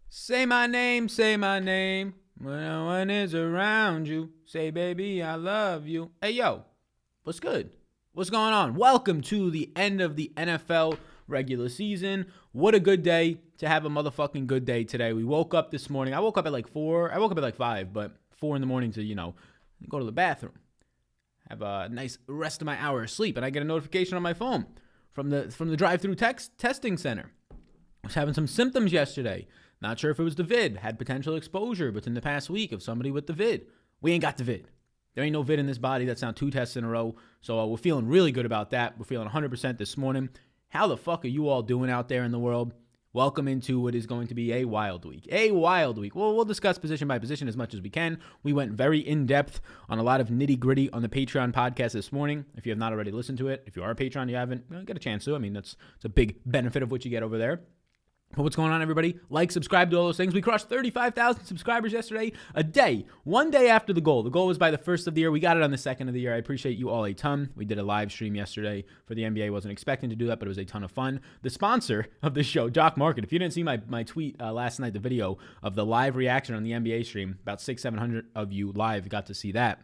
Say my name when no one is around you. Say, baby, I love you. Hey, yo, what's good? What's going on? Welcome to the end of the NFL regular season. What a good day to have a motherfucking good day today. We woke up this morning. I woke up at like 4. I woke up at like 5, but 4 in the morning to, go to the bathroom. Have a nice rest of my hour of sleep. And I get a notification on my phone from the drive-through testing center. I was having some symptoms yesterday. Not sure if it was the vid. Had potential exposure within the past week of somebody with the vid. We ain't got the vid. There ain't no vid in this body. That's now 2 tests in a row. So we're feeling really good about that. We're feeling 100% this morning. How the fuck are you all doing out there in the world? Welcome into what is going to be a wild week. A wild week. Well, we'll discuss position by position as much as we can. We went very in-depth on a lot of nitty-gritty on the Patreon podcast this morning. If you have not already listened to it, if you are a Patreon, you haven't, get a chance to. I mean, it's a big benefit of what you get over there. But what's going on, everybody? Like, subscribe to all those things. We crossed 35,000 subscribers yesterday, one day after the goal. The goal was by the 1st of the year. We got it on the 2nd of the year. I appreciate you all a ton. We did a live stream yesterday for the NBA. Wasn't expecting to do that, but it was a ton of fun. The sponsor of the show, Jock Market. If you didn't see my tweet last night, the video of the live reaction on the NBA stream, about 600-700 of you live got to see that.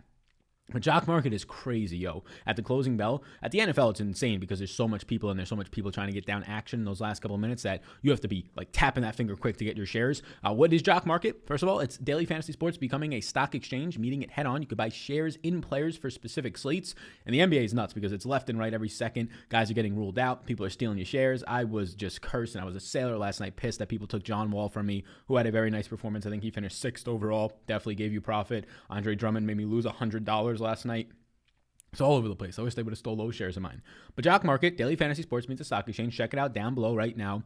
But Jock Market is crazy, yo. At the closing bell, at the NFL, it's insane because there's so much people and there's so much people trying to get down action in those last couple of minutes that you have to be like tapping that finger quick to get your shares. What is Jock Market? First of all, it's daily fantasy sports becoming a stock exchange, meeting it head on. You could buy shares in players for specific slates. And the NBA is nuts because it's left and right every second. Guys are getting ruled out. People are stealing your shares. I was just cursed, and I was a sailor last night, pissed that people took John Wall from me, who had a very nice performance. I think he finished 6th overall. Definitely gave you profit. Andre Drummond made me lose $100 last night. It's all over the place. I wish they would have stole those shares of mine. But Jock Market, daily fantasy sports means a stock exchange. Check it out down below right now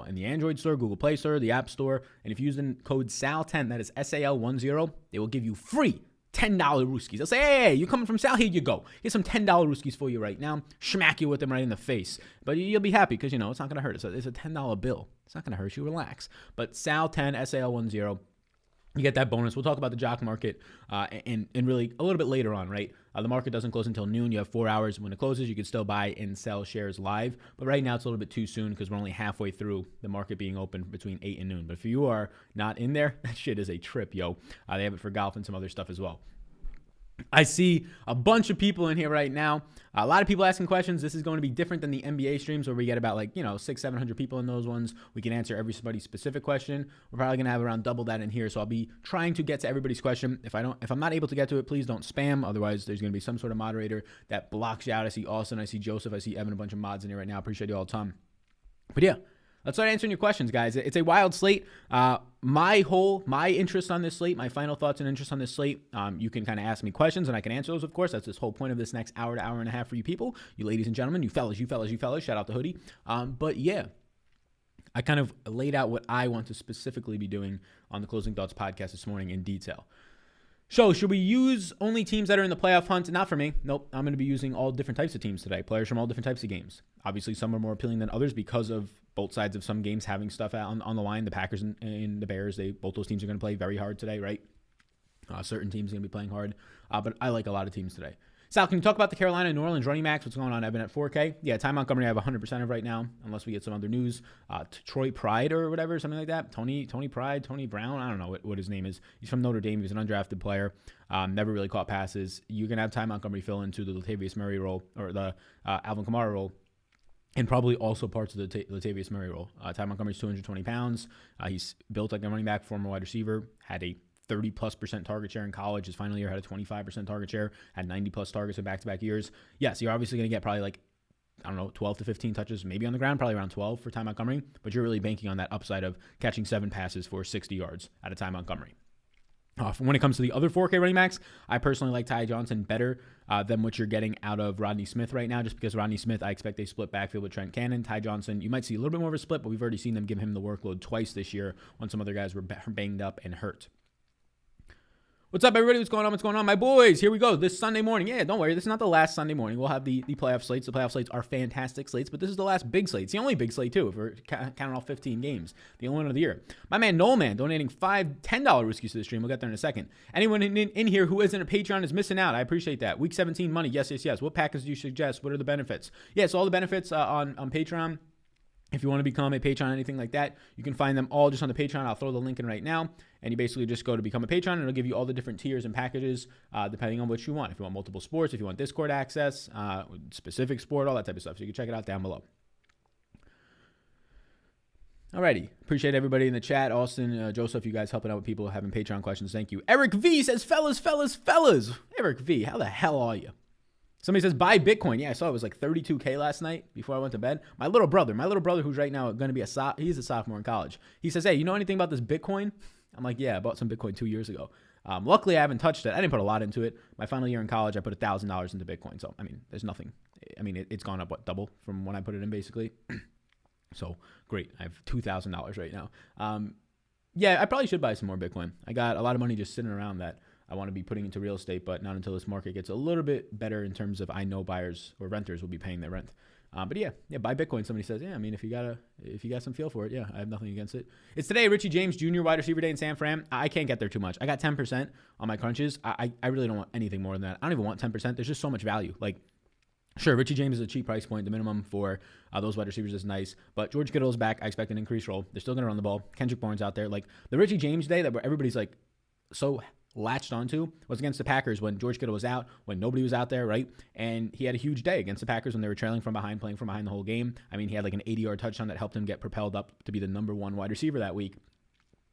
in the Android store, Google Play Store, the App Store. And if you use the code SAL10, that is SAL10, they will give you free $10 Rooskies. They'll say, hey, you're coming from Sal, here you go. Here's some $10 Rooskies for you right now. Smack you with them right in the face. But you'll be happy because, it's not going to hurt. It's a $10 bill. It's not going to hurt you. Relax. But SAL10, SAL10. You get that bonus. We'll talk about the Jock Market and really a little bit later on, right? The market doesn't close until noon. You have 4 hours. When it closes, you can still buy and sell shares live. But right now, it's a little bit too soon because we're only halfway through the market being open between 8 and noon. But if you are not in there, that shit is a trip, yo. They have it for golf and some other stuff as well. I see a bunch of people in here right now. A lot of people asking questions. This is going to be different than the NBA streams where we get about 600-700 people in those ones. We can answer everybody's specific question. We're probably going to have around double that in here. So I'll be trying to get to everybody's question. If I'm not able to get to it, please don't spam. Otherwise, there's going to be some sort of moderator that blocks you out. I see Austin. I see Joseph. I see Evan, a bunch of mods in here right now. Appreciate you all the time. But yeah. Let's start answering your questions, guys. It's a wild slate. My interest on this slate, my final thoughts and interest on this slate, you can kind of ask me questions and I can answer those, of course. That's this whole point of this next hour to hour and a half for you people, you ladies and gentlemen, you fellas. Shout out to Hoodie. But yeah, I kind of laid out what I want to specifically be doing on the Closing Thoughts podcast this morning in detail. So, should we use only teams that are in the playoff hunt? Not for me. Nope. I'm going to be using all different types of teams today. Players from all different types of games. Obviously, some are more appealing than others because of both sides of some games having stuff on the line. The Packers and the Bears, both those teams are going to play very hard today, right? Certain teams are going to be playing hard. But I like a lot of teams today. Sal, can you talk about the Carolina and New Orleans running backs? What's going on, Evan, at 4K? Yeah, Ty Montgomery I have 100% of right now, unless we get some other news. Troy Pride or whatever, something like that. Tony Pride, Tony Brown. I don't know what his name is. He's from Notre Dame. He's an undrafted player. Never really caught passes. You can have Ty Montgomery fill into the Latavius Murray role or the Alvin Kamara role. And probably also parts of the Latavius Murray role. Ty Montgomery's 220 pounds. He's built like a running back, former wide receiver. Had a 30+% target share in college. His final year had a 25% target share. Had 90+ targets in back-to-back years. Yes, you're obviously going to get probably 12 to 15 touches, maybe on the ground, probably around 12 for Ty Montgomery. But you're really banking on that upside of catching 7 passes for 60 yards out of Ty Montgomery. When it comes to the other 4K running backs, I personally like Ty Johnson better than what you're getting out of Rodney Smith right now, just because Rodney Smith, I expect a split backfield with Trent Cannon. Ty Johnson, you might see a little bit more of a split, but we've already seen them give him the workload twice this year when some other guys were banged up and hurt. What's up, everybody? What's going on? My boys, here we go. This Sunday morning. Yeah, don't worry. This is not the last Sunday morning. We'll have the playoff slates. The playoff slates are fantastic slates, but this is the last big slate. It's the only big slate, too, if we're counting all 15 games. The only one of the year. My man, Noel Man, donating $10 Rooskies to the stream. We'll get there in a second. Anyone in here who isn't a Patreon is missing out. I appreciate that. Week 17 money. Yes. What package do you suggest? What are the benefits? Yeah, so all the benefits on Patreon. If you want to become a patron, anything like that, you can find them all just on the Patreon. I'll throw the link in right now. And you basically just go to become a patron, and it'll give you all the different tiers and packages depending on what you want. If you want multiple sports, if you want Discord access, specific sport, all that type of stuff. So you can check it out down below. Alrighty. Appreciate everybody in the chat. Austin, Joseph, you guys helping out with people having Patreon questions. Thank you. Eric V says, fellas. Eric V, how the hell are you? Somebody says, buy Bitcoin. Yeah, I saw it was like 32K last night before I went to bed. My little brother who's right now going to be he's a sophomore in college. He says, hey, you know anything about this Bitcoin? I'm like, yeah, I bought some Bitcoin 2 years ago. Luckily, I haven't touched it. I didn't put a lot into it. My final year in college, I put $1,000 into Bitcoin. So, I mean, there's nothing. I mean, it's gone up, double from when I put it in, basically. So, great. I have $2,000 right now. Yeah, I probably should buy some more Bitcoin. I got a lot of money just sitting around that I want to be putting into real estate, but not until this market gets a little bit better in terms of I know buyers or renters will be paying their rent. But yeah, buy Bitcoin. Somebody says, yeah, I mean, if you got some feel for it, yeah, I have nothing against it. It's today, Richie James Jr. wide receiver day in San Fran. I can't get there too much. I got 10% on my crunches. I really don't want anything more than that. I don't even want 10%. There's just so much value. Like, sure, Richie James is a cheap price point. The minimum for those wide receivers is nice. But George Kittle's back. I expect an increased role. They're still going to run the ball. Kendrick Bourne's out there. Like, the Richie James day that everybody's like so latched onto was against the Packers when George Kittle was out, when nobody was out there, right? And he had a huge day against the Packers when they were trailing from behind, playing from behind the whole game. I mean, he had like an 80-yard touchdown that helped him get propelled up to be the number 1 wide receiver that week.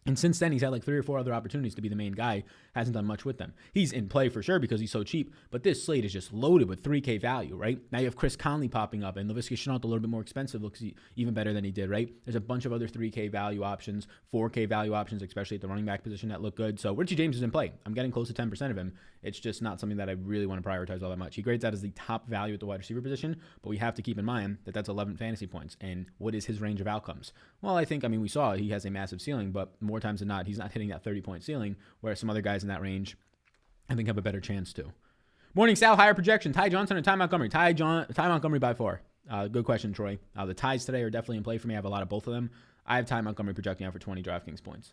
And since then, he's had like 3 or 4 other opportunities to be the main guy. Hasn't done much with them. He's in play for sure because he's so cheap. But this slate is just loaded with 3K value, right? Now you have Chris Conley popping up, and Laviska Shenault, a little bit more expensive, looks even better than he did, right? There's a bunch of other 3K value options, 4K value options, especially at the running back position that look good. So Richie James is in play. I'm getting close to 10% of him. It's just not something that I really want to prioritize all that much. He grades out as the top value at the wide receiver position, but we have to keep in mind that that's 11 fantasy points. And what is his range of outcomes? Well, we saw he has a massive ceiling, but more times than not, he's not hitting that 30-point ceiling, whereas some other guys in that range, I think, have a better chance to. Morning, Sal. Higher projection. Ty Johnson or Ty Montgomery? Ty Montgomery by far. Good question, Troy. The ties today are definitely in play for me. I have a lot of both of them. I have Ty Montgomery projecting out for 20 DraftKings points.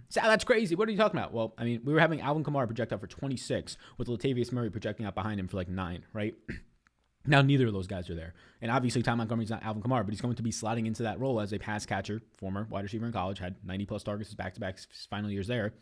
Sal, that's crazy. What are you talking about? Well, I mean, we were having Alvin Kamara project out for 26 with Latavius Murray projecting out behind him for like 9, right? Now, neither of those guys are there. And obviously, Ty Montgomery's not Alvin Kamara, but he's going to be sliding into that role as a pass catcher, former wide receiver in college, had 90-plus targets his back-to-back final years there.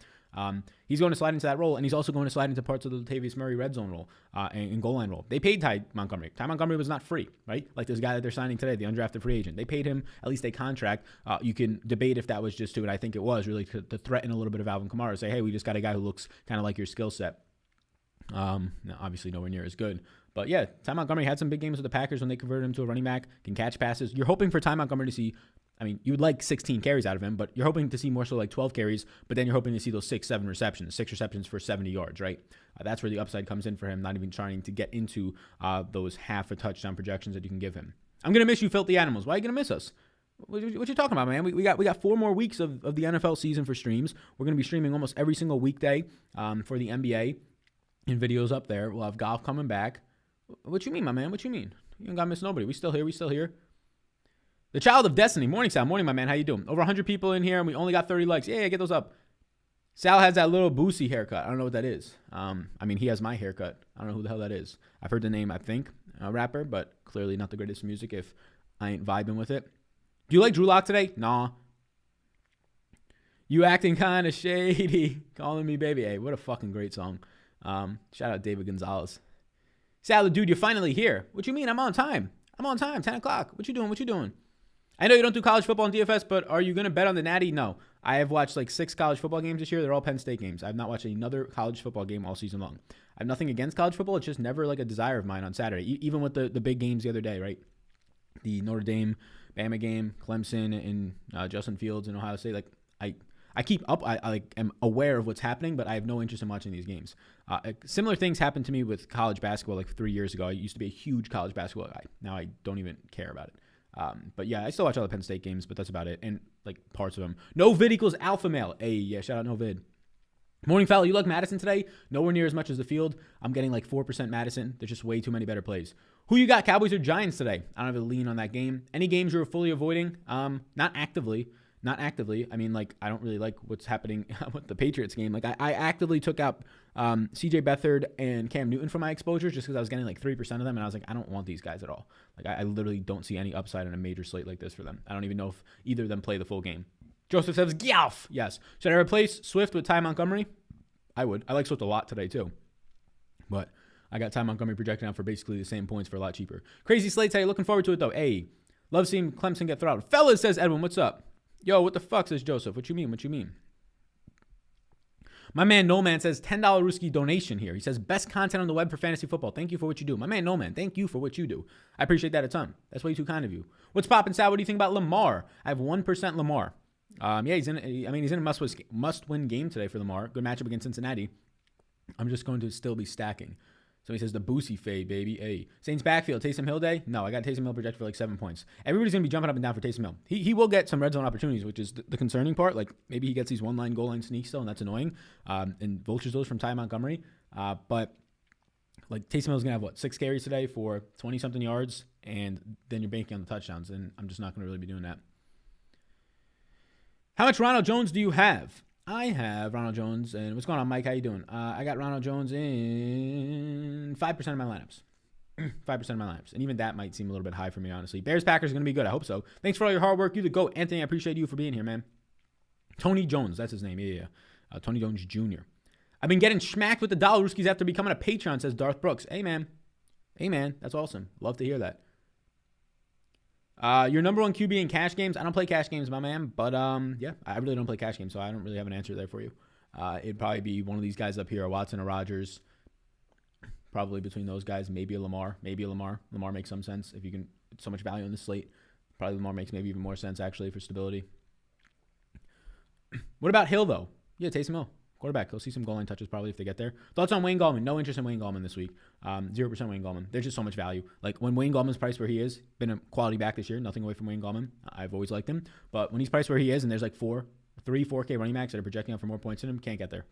He's going to slide into that role, and he's also going to slide into parts of the Latavius Murray red zone role and goal line role. They paid Ty Montgomery. Ty Montgomery was not free, right? Like this guy that they're signing today, the undrafted free agent. They paid him at least a contract. You can debate if that was just to, and I think it was really to threaten a little bit of Alvin Kamara, say, hey, we just got a guy who looks kind of like your skill set. Obviously nowhere near as good. But yeah, Ty Montgomery had some big games with the Packers when they converted him to a running back, can catch passes. You're hoping for Ty Montgomery to see, you would like 16 carries out of him, but you're hoping to see more so like 12 carries, but then you're hoping to see those 6 receptions for 70 yards, right? That's where the upside comes in for him, not even trying to get into those half a touchdown projections that you can give him. I'm going to miss you, filthy animals. Why are you going to miss us? What you talking about, man? We got 4 more weeks of the NFL season for streams. We're going to be streaming almost every single weekday for the NBA. And videos up there. We'll have golf coming back. What you mean, my man? What you mean? You ain't got to miss nobody. We still here. The Child of Destiny. Morning, Sal. Morning, my man. How you doing? Over 100 people in here, and we only got 30 likes. Yeah, get those up. Sal has that little Boosie haircut. I don't know what that is. He has my haircut. I don't know who the hell that is. I've heard the name, I think, a rapper, but clearly not the greatest music if I ain't vibing with it. Do you like Drew Lock today? Nah. You acting kind of shady. Calling me baby. Hey, what a fucking great song. Shout out David Gonzalez. Salad, dude, you're finally here. What you mean? I'm on time. 10 o'clock. What you doing? I know you don't do college football and DFS, but are you going to bet on the Natty? No. I have watched like 6 college football games this year. They're all Penn State games. I've not watched another college football game all season long. I have nothing against college football. It's just never like a desire of mine on Saturday. Even with the big games the other day, right? The Notre Dame, Bama game, Clemson, and Justin Fields and Ohio State. Like, I keep up. I am aware of what's happening, but I have no interest in watching these games. Similar things happened to me with college basketball like 3 years ago. I used to be a huge college basketball guy. Now I don't even care about it. But yeah, I still watch all the Penn State games, but that's about it. And like parts of them. No vid equals alpha male. Hey, yeah, shout out no vid. Morning, fella. You like Madison today? Nowhere near as much as the field. I'm getting like 4% Madison. There's just way too many better plays. Who you got, Cowboys or Giants today? I don't have a lean on that game. Any games you're fully avoiding? Not actively. I don't really like what's happening with the Patriots game. Like I actively took out CJ Beathard and Cam Newton for my exposure, just because I was getting like 3% of them, and I was like, I don't want these guys at all. Like, I literally don't see any upside in a major slate like this for them. I don't even know if either of them play the full game. Joseph says, Gyalf. Yes. Should I replace Swift with Ty Montgomery? I would. I like Swift a lot today, too. But I got Ty Montgomery projected out for basically the same points for a lot cheaper. Crazy Slate say, looking forward to it, though. Hey, love seeing Clemson get thrown out. Fellas, says Edwin, what's up? Yo, what the fuck, says Joseph. What you mean? What you mean? My man No Man says $10 Ruski donation here. He says best content on the web for fantasy football. Thank you for what you do. My man No Man, thank you for what you do. I appreciate that a ton. That's way too kind of you. What's poppin', Sal? What do you think about Lamar? I have 1% Lamar. Yeah, he's in a must-win game today for Lamar. Good matchup against Cincinnati. I'm just going to still be stacking. So he says the Boosie fade, baby. Hey, Saints backfield, Taysom Hill day? No, I got Taysom Hill projected for like 7 points. Everybody's going to be jumping up and down for Taysom Hill. He will get some red zone opportunities, which is the concerning part. Like, maybe he gets these one-line, goal-line sneaks still, and that's annoying. And vultures those from Ty Montgomery. But, like, Taysom Hill's going to have, 6 carries today for 20-something yards, and then you're banking on the touchdowns, and I'm just not going to really be doing that. How much Ronald Jones do you have? I have Ronald Jones, and what's going on, Mike? How you doing? I got Ronald Jones in 5% of my lineups. 5% of my lineups. And even that might seem a little bit high for me, honestly. Bears-Packers are going to be good. I hope so. Thanks for all your hard work. You the GOAT. Anthony, I appreciate you for being here, man. Tony Jones. That's his name. Yeah. Tony Jones Jr. I've been getting smacked with the dollar Ruskies after becoming a Patreon, says Darth Brooks. Hey, man. That's awesome. Love to hear that. Your number one QB in cash games. I don't play cash games, my man. But, yeah, I really don't play cash games, so I don't really have an answer there for you. It'd probably be one of these guys up here, a Watson or Rodgers. Probably between those guys, maybe a Lamar. Lamar makes some sense if you can. So much value in the slate. Probably Lamar makes maybe even more sense, actually, for stability. What about Hill, though? Yeah, Taysom Hill. Quarterback. He'll see some goal line touches probably if they get there. Thoughts on Wayne Gallman? No interest in Wayne Gallman this week. 0% Wayne Gallman. There's just so much value. Like, when Wayne Gallman's priced where he is, been a quality back this year. Nothing away from Wayne Gallman. I've always liked him. But when he's priced where he is and there's like 4K running backs that are projecting out for more points than him, can't get there.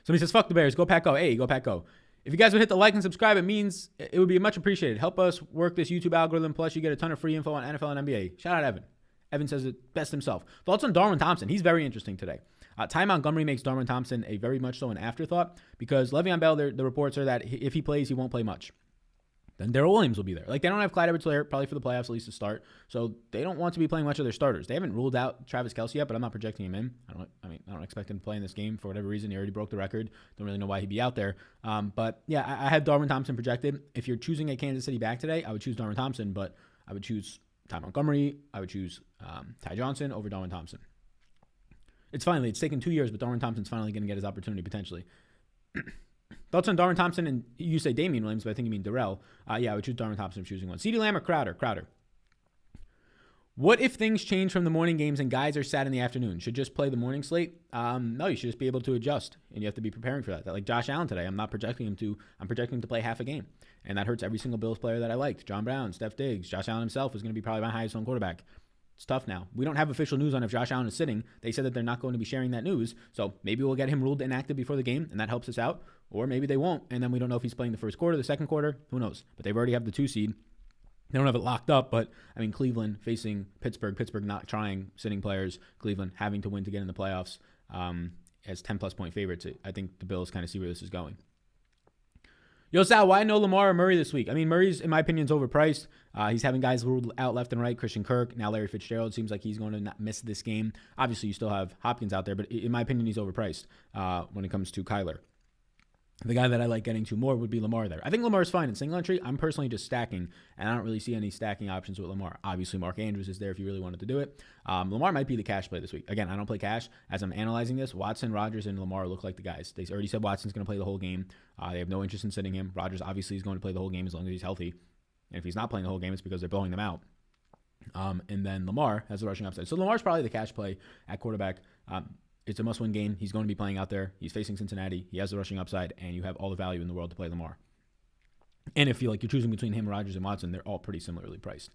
Somebody says, fuck the Bears. Go Pack Go. Hey, go Pack Go. If you guys would hit the like and subscribe, it means it would be much appreciated. Help us work this YouTube algorithm. Plus, you get a ton of free info on NFL and NBA. Shout out Evan. Evan says it best himself. Thoughts on Darwin Thompson? He's very interesting today. Ty Montgomery makes Darwin Thompson a very much so an afterthought because Le'Veon Bell, the reports are that if he plays, he won't play much. Then Darrell Williams will be there. Like, they don't have Clyde Edwards-Helaire probably for the playoffs at least to start, so they don't want to be playing much of their starters. They haven't ruled out Travis Kelce yet, but I'm not projecting him in. I don't expect him to play in this game for whatever reason. He already broke the record. Don't really know why he'd be out there. But yeah, I had Darwin Thompson projected. If you're choosing a Kansas City back today, I would choose Darwin Thompson, but I would choose Ty Montgomery. I would choose Ty Johnson over Darwin Thompson. It's taken 2 years, but Darwin Thompson's finally going to get his opportunity potentially. Thoughts on Darwin Thompson? And you say Damian Williams, but I think you mean Darrell. Yeah, I would choose Darwin Thompson if choosing one. CeeDee Lamb or Crowder? What if things change from the morning games and guys are sat in the afternoon? Should just play the morning slate? No, you should just be able to adjust, and you have to be preparing for that. Like Josh Allen today, I'm projecting him to play half a game, and that hurts every single Bills player that I liked. John Brown, Steph Diggs, Josh Allen himself is going to be probably my highest owned quarterback. It's tough now. We don't have official news on if Josh Allen is sitting. They said that they're not going to be sharing that news. So maybe we'll get him ruled inactive before the game, and that helps us out. Or maybe they won't, and then we don't know if he's playing the first quarter, the second quarter. Who knows? But they've already have the 2 seed. They don't have it locked up, but, I mean, Cleveland facing Pittsburgh not trying sitting players, Cleveland having to win to get in the playoffs as 10-plus point favorites. I think the Bills kind of see where this is going. Yo, Sal, why no Lamar or Murray this week? I mean, Murray's, in my opinion, is overpriced. He's having guys ruled out left and right. Christian Kirk, now Larry Fitzgerald. Seems like he's going to not miss this game. Obviously, you still have Hopkins out there, but in my opinion, he's overpriced when it comes to Kyler. The guy that I like getting to more would be Lamar there. I think Lamar's fine in single entry. I'm personally just stacking, and I don't really see any stacking options with Lamar. Obviously, Mark Andrews is there if you really wanted to do it. Lamar might be the cash play this week. Again, I don't play cash. As I'm analyzing this, Watson, Rodgers, and Lamar look like the guys. They already said Watson's going to play the whole game. They have no interest in sitting him. Rodgers obviously is going to play the whole game as long as he's healthy. And if he's not playing the whole game, it's because they're blowing them out. And then Lamar has the rushing upside. So Lamar's probably the cash play at quarterback. It's a must-win game. He's going to be playing out there. He's facing Cincinnati. He has the rushing upside, and you have all the value in the world to play Lamar. And if you're choosing between him, Rodgers, and Watson, they're all pretty similarly priced.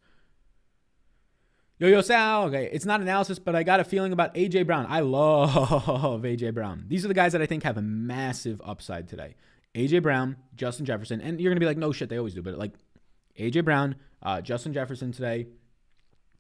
Yo, Sal. Okay, it's not analysis, but I got a feeling about A.J. Brown. I love A.J. Brown. These are the guys that I think have a massive upside today. A.J. Brown, Justin Jefferson, and you're going to be like, no shit, they always do, but like A.J. Brown, Justin Jefferson today,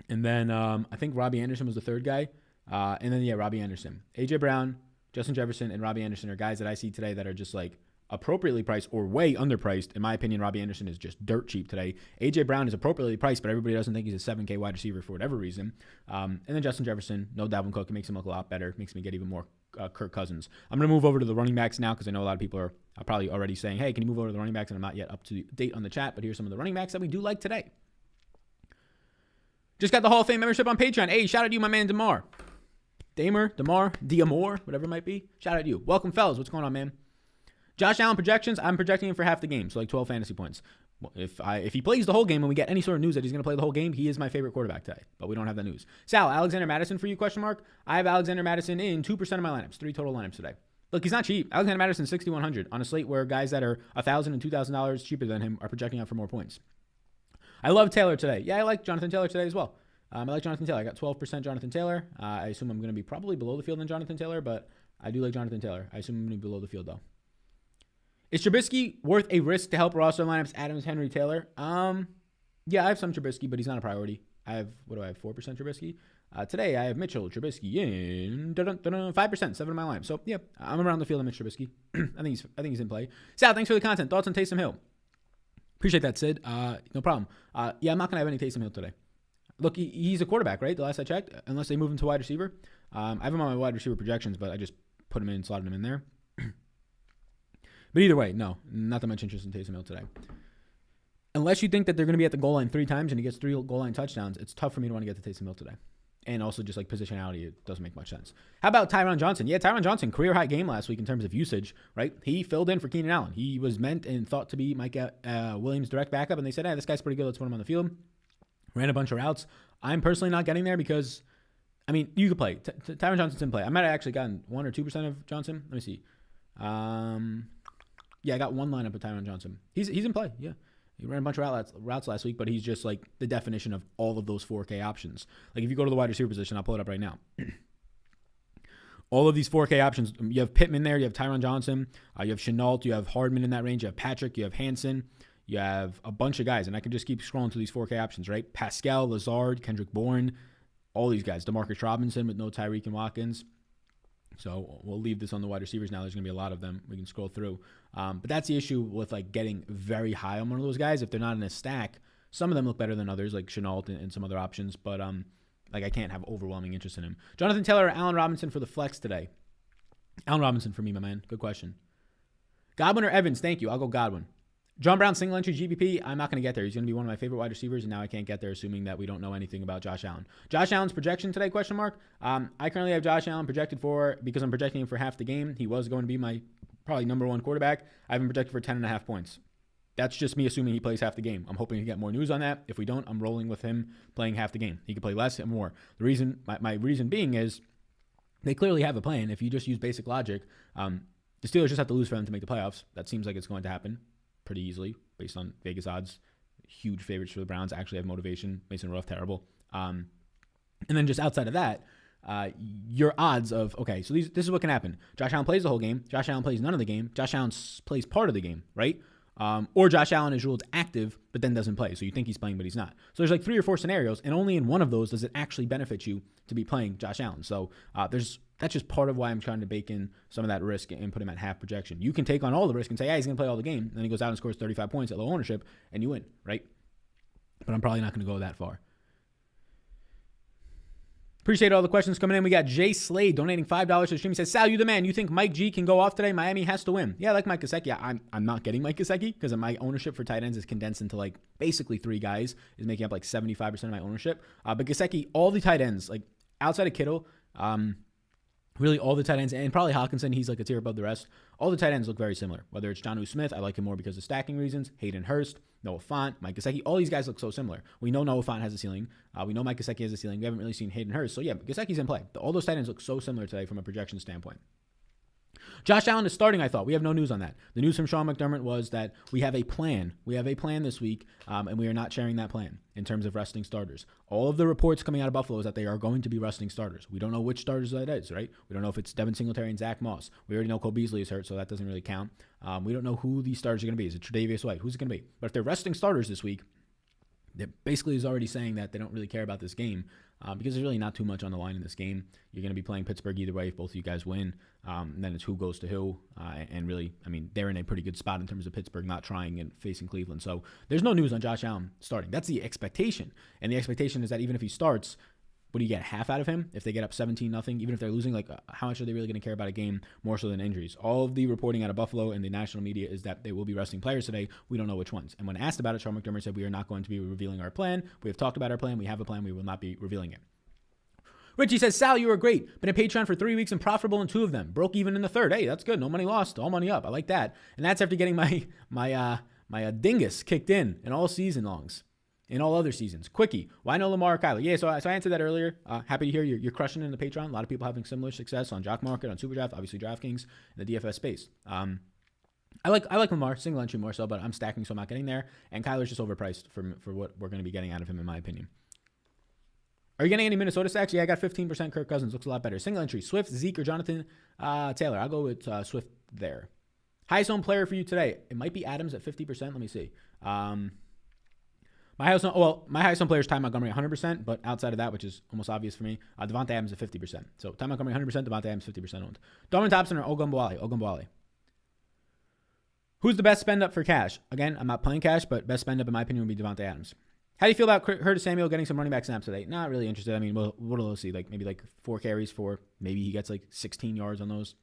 and then I think Robbie Anderson was the third guy. And then, Robbie Anderson. A.J. Brown, Justin Jefferson and Robbie Anderson are guys that I see today that are just like appropriately priced or way underpriced. In my opinion, Robbie Anderson is just dirt cheap today. A.J. Brown is appropriately priced, but everybody doesn't think he's a 7K wide receiver for whatever reason. And then Justin Jefferson, no Dalvin Cook. It makes him look a lot better. Makes me get even more Kirk Cousins. I'm going to move over to the running backs now because I know a lot of people are probably already saying, hey, can you move over to the running backs? And I'm not yet up to date on the chat, but here's some of the running backs that we do like today. Just got the Hall of Fame membership on Patreon. Hey, shout out to you, my man, Damar, whatever it might be. Shout out to you. Welcome, fellas. What's going on, man? Josh Allen projections, I'm projecting him for half the game, so like 12 fantasy points. If he plays the whole game and we get any sort of news that he's going to play the whole game, he is my favorite quarterback today, but we don't have that news. Sal, Alexander Madison for you, question mark? I have Alexander Madison in 2% of my lineups, 3 total lineups today. Look, he's not cheap. Alexander Madison 6,100 on a slate where guys that are $1,000 and $2,000 cheaper than him are projecting out for more points. I love Taylor today. Yeah, I like Jonathan Taylor today as well. I like Jonathan Taylor. I got 12% Jonathan Taylor. I assume I'm going to be probably below the field than Jonathan Taylor, but I do like Jonathan Taylor. I assume I'm going to be below the field, though. Is Trubisky worth a risk to help roster lineups? Adams, Henry, Taylor. Yeah, I have some Trubisky, but he's not a priority. I have, 4% Trubisky? Today, I have Mitchell Trubisky in 5%, 7 of my lineup. So, yeah, I'm around the field on Mitch Trubisky. I think he's in play. Sal, thanks for the content. Thoughts on Taysom Hill? Appreciate that, Sid. No problem. Yeah, I'm not going to have any Taysom Hill today. Look, he's a quarterback, right? The last I checked, unless they move him to wide receiver. I have him on my wide receiver projections, but I just put him in, slotted him in there. But either way, no, not that much interest in Taysom Hill today. Unless you think that they're going to be at the goal line 3 times and he gets 3 goal line touchdowns, it's tough for me to want to get to Taysom Hill today. And also just like positionality, it doesn't make much sense. How about Tyron Johnson? Yeah, Tyron Johnson, career high game last week in terms of usage, right? He filled in for Keenan Allen. He was meant and thought to be Mike Williams' direct backup, and they said, hey, this guy's pretty good. Let's put him on the field. Ran a bunch of routes. I'm personally not getting there because, I mean, you could play. Tyron Johnson's in play. I might have actually gotten 1 or 2% of Johnson. Let me see. Yeah, I got 1 lineup of Tyron Johnson. He's in play, yeah. He ran a bunch of routes last week, but he's just like the definition of all of those 4K options. Like if you go to the wide receiver position, I'll pull it up right now. All of these 4K options, you have Pittman there, you have Tyron Johnson, you have Chenault, you have Hardman in that range, you have Patrick, you have Hansen, you have a bunch of guys, and I can just keep scrolling through these 4K options, right? Pascal, Lazard, Kendrick Bourne, all these guys. DeMarcus Robinson with no Tyreek and Watkins. So we'll leave this on the wide receivers now. There's going to be a lot of them. We can scroll through. But that's the issue with like getting very high on one of those guys. If they're not in a stack, some of them look better than others, like Chenault and some other options. But like I can't have overwhelming interest in him. Jonathan Taylor or Allen Robinson for the flex today? Allen Robinson for me, my man. Good question. Godwin or Evans? Thank you. I'll go Godwin. John Brown, single entry GPP, I'm not going to get there. He's going to be one of my favorite wide receivers, and now I can't get there assuming that we don't know anything about Josh Allen. Josh Allen's projection today, question mark. I currently have Josh Allen projected for, because I'm projecting him for half the game. He was going to be my probably number 1 quarterback. I have him projected for 10.5 points. That's just me assuming he plays half the game. I'm hoping to get more news on that. If we don't, I'm rolling with him playing half the game. He could play less and more. The reason, my reason being is they clearly have a plan. If you just use basic logic, the Steelers just have to lose for them to make the playoffs. That seems like it's going to happen pretty easily based on Vegas odds. Huge favorites for the Browns. Actually have motivation. Mason Rudolph, terrible. And then just outside of that, your odds of, okay, so this is what can happen. Josh Allen plays the whole game. Josh Allen plays none of the game. Josh Allen plays part of the game, right? Or Josh Allen is ruled active, but then doesn't play. So you think he's playing, but he's not. So there's like 3 or 4 scenarios, and only in one of those does it actually benefit you to be playing Josh Allen. So that's just part of why I'm trying to bake in some of that risk and put him at half projection. You can take on all the risk and say, yeah, he's going to play all the game. And then he goes out and scores 35 points at low ownership, and you win, right? But I'm probably not going to go that far. Appreciate all the questions coming in. We got Jay Slade donating $5 to the stream. He says, Sal, you the man. You think Mike G can go off today? Miami has to win. Yeah, I like Mike Gesicki. I'm not getting Mike Gesicki because my ownership for tight ends is condensed into like basically 3 guys, is making up like 75% of my ownership. But Gesicki, all the tight ends, like outside of Kittle, really all the tight ends, and probably Hawkinson, he's like a tier above the rest. All the tight ends look very similar. Whether it's Jonnu Smith, I like him more because of stacking reasons. Hayden Hurst, Noah Fant, Mike Gesicki, all these guys look so similar. We know Noah Fant has a ceiling. We know Mike Gesicki has a ceiling. We haven't really seen Hayden Hurst. So yeah, Gesicki's in play. All those tight ends look so similar today from a projection standpoint. Josh Allen is starting, I thought. We have no news on that. The news from Sean McDermott was that we have a plan. We have a plan this week, and we are not sharing that plan in terms of resting starters. All of the reports coming out of Buffalo is that they are going to be resting starters. We don't know which starters that is, right? We don't know if it's Devin Singletary and Zach Moss. We already know Cole Beasley is hurt, so that doesn't really count. We don't know who these starters are going to be. Is it Tre'Davious White? Who's it going to be? But if they're resting starters this week, that basically is already saying that they don't really care about this game because there's really not too much on the line in this game. You're going to be playing Pittsburgh either way if both of you guys win. Then it's who goes to who. And really, I mean, they're in a pretty good spot in terms of Pittsburgh not trying and facing Cleveland. So there's no news on Josh Allen starting. That's the expectation. And the expectation is that even if he starts, what do you get, half out of him? If they get up 17-0, even if they're losing, like how much are they really going to care about a game more so than injuries? All of the reporting out of Buffalo and the national media is that they will be resting players today. We don't know which ones. And when asked about it, Sean McDermott said, we are not going to be revealing our plan. We have talked about our plan. We have a plan. We will not be revealing it. Richie says, Sal, you were great. Been a Patreon for 3 weeks and profitable in 2 of them. Broke even in the third. Hey, that's good. No money lost. All money up. I like that. And that's after getting my dingus kicked in all season longs. In all other seasons. Quickie. Why no Lamar or Kyler? Yeah, so I answered that earlier. Happy to hear you're crushing it in the Patreon. A lot of people having similar success on Jock Market, on Superdraft, obviously DraftKings, and the DFS space. I like Lamar, single entry more so, but I'm stacking, so I'm not getting there. And Kyler's just overpriced for what we're going to be getting out of him, in my opinion. Are you getting any Minnesota stacks? Yeah, I got 15% Kirk Cousins. Looks a lot better. Single entry. Swift, Zeke, or Jonathan Taylor. I'll go with Swift there. Highest owned player for you today. It might be Adams at 50%. Let me see. My highest owned player is Ty Montgomery 100%, but outside of that, which is almost obvious for me, Devonte Adams at 50%. So Ty Montgomery 100%, Devonte Adams 50% owned. Darwin Thompson or Ogunbowale? Who's the best spend up for cash? Again, I'm not playing cash, but best spend up in my opinion would be Devonte Adams. How do you feel about Curtis Samuel getting some running back snaps today? Not really interested. I mean, what'll see? Like maybe 4 carries for maybe he gets 16 yards on those.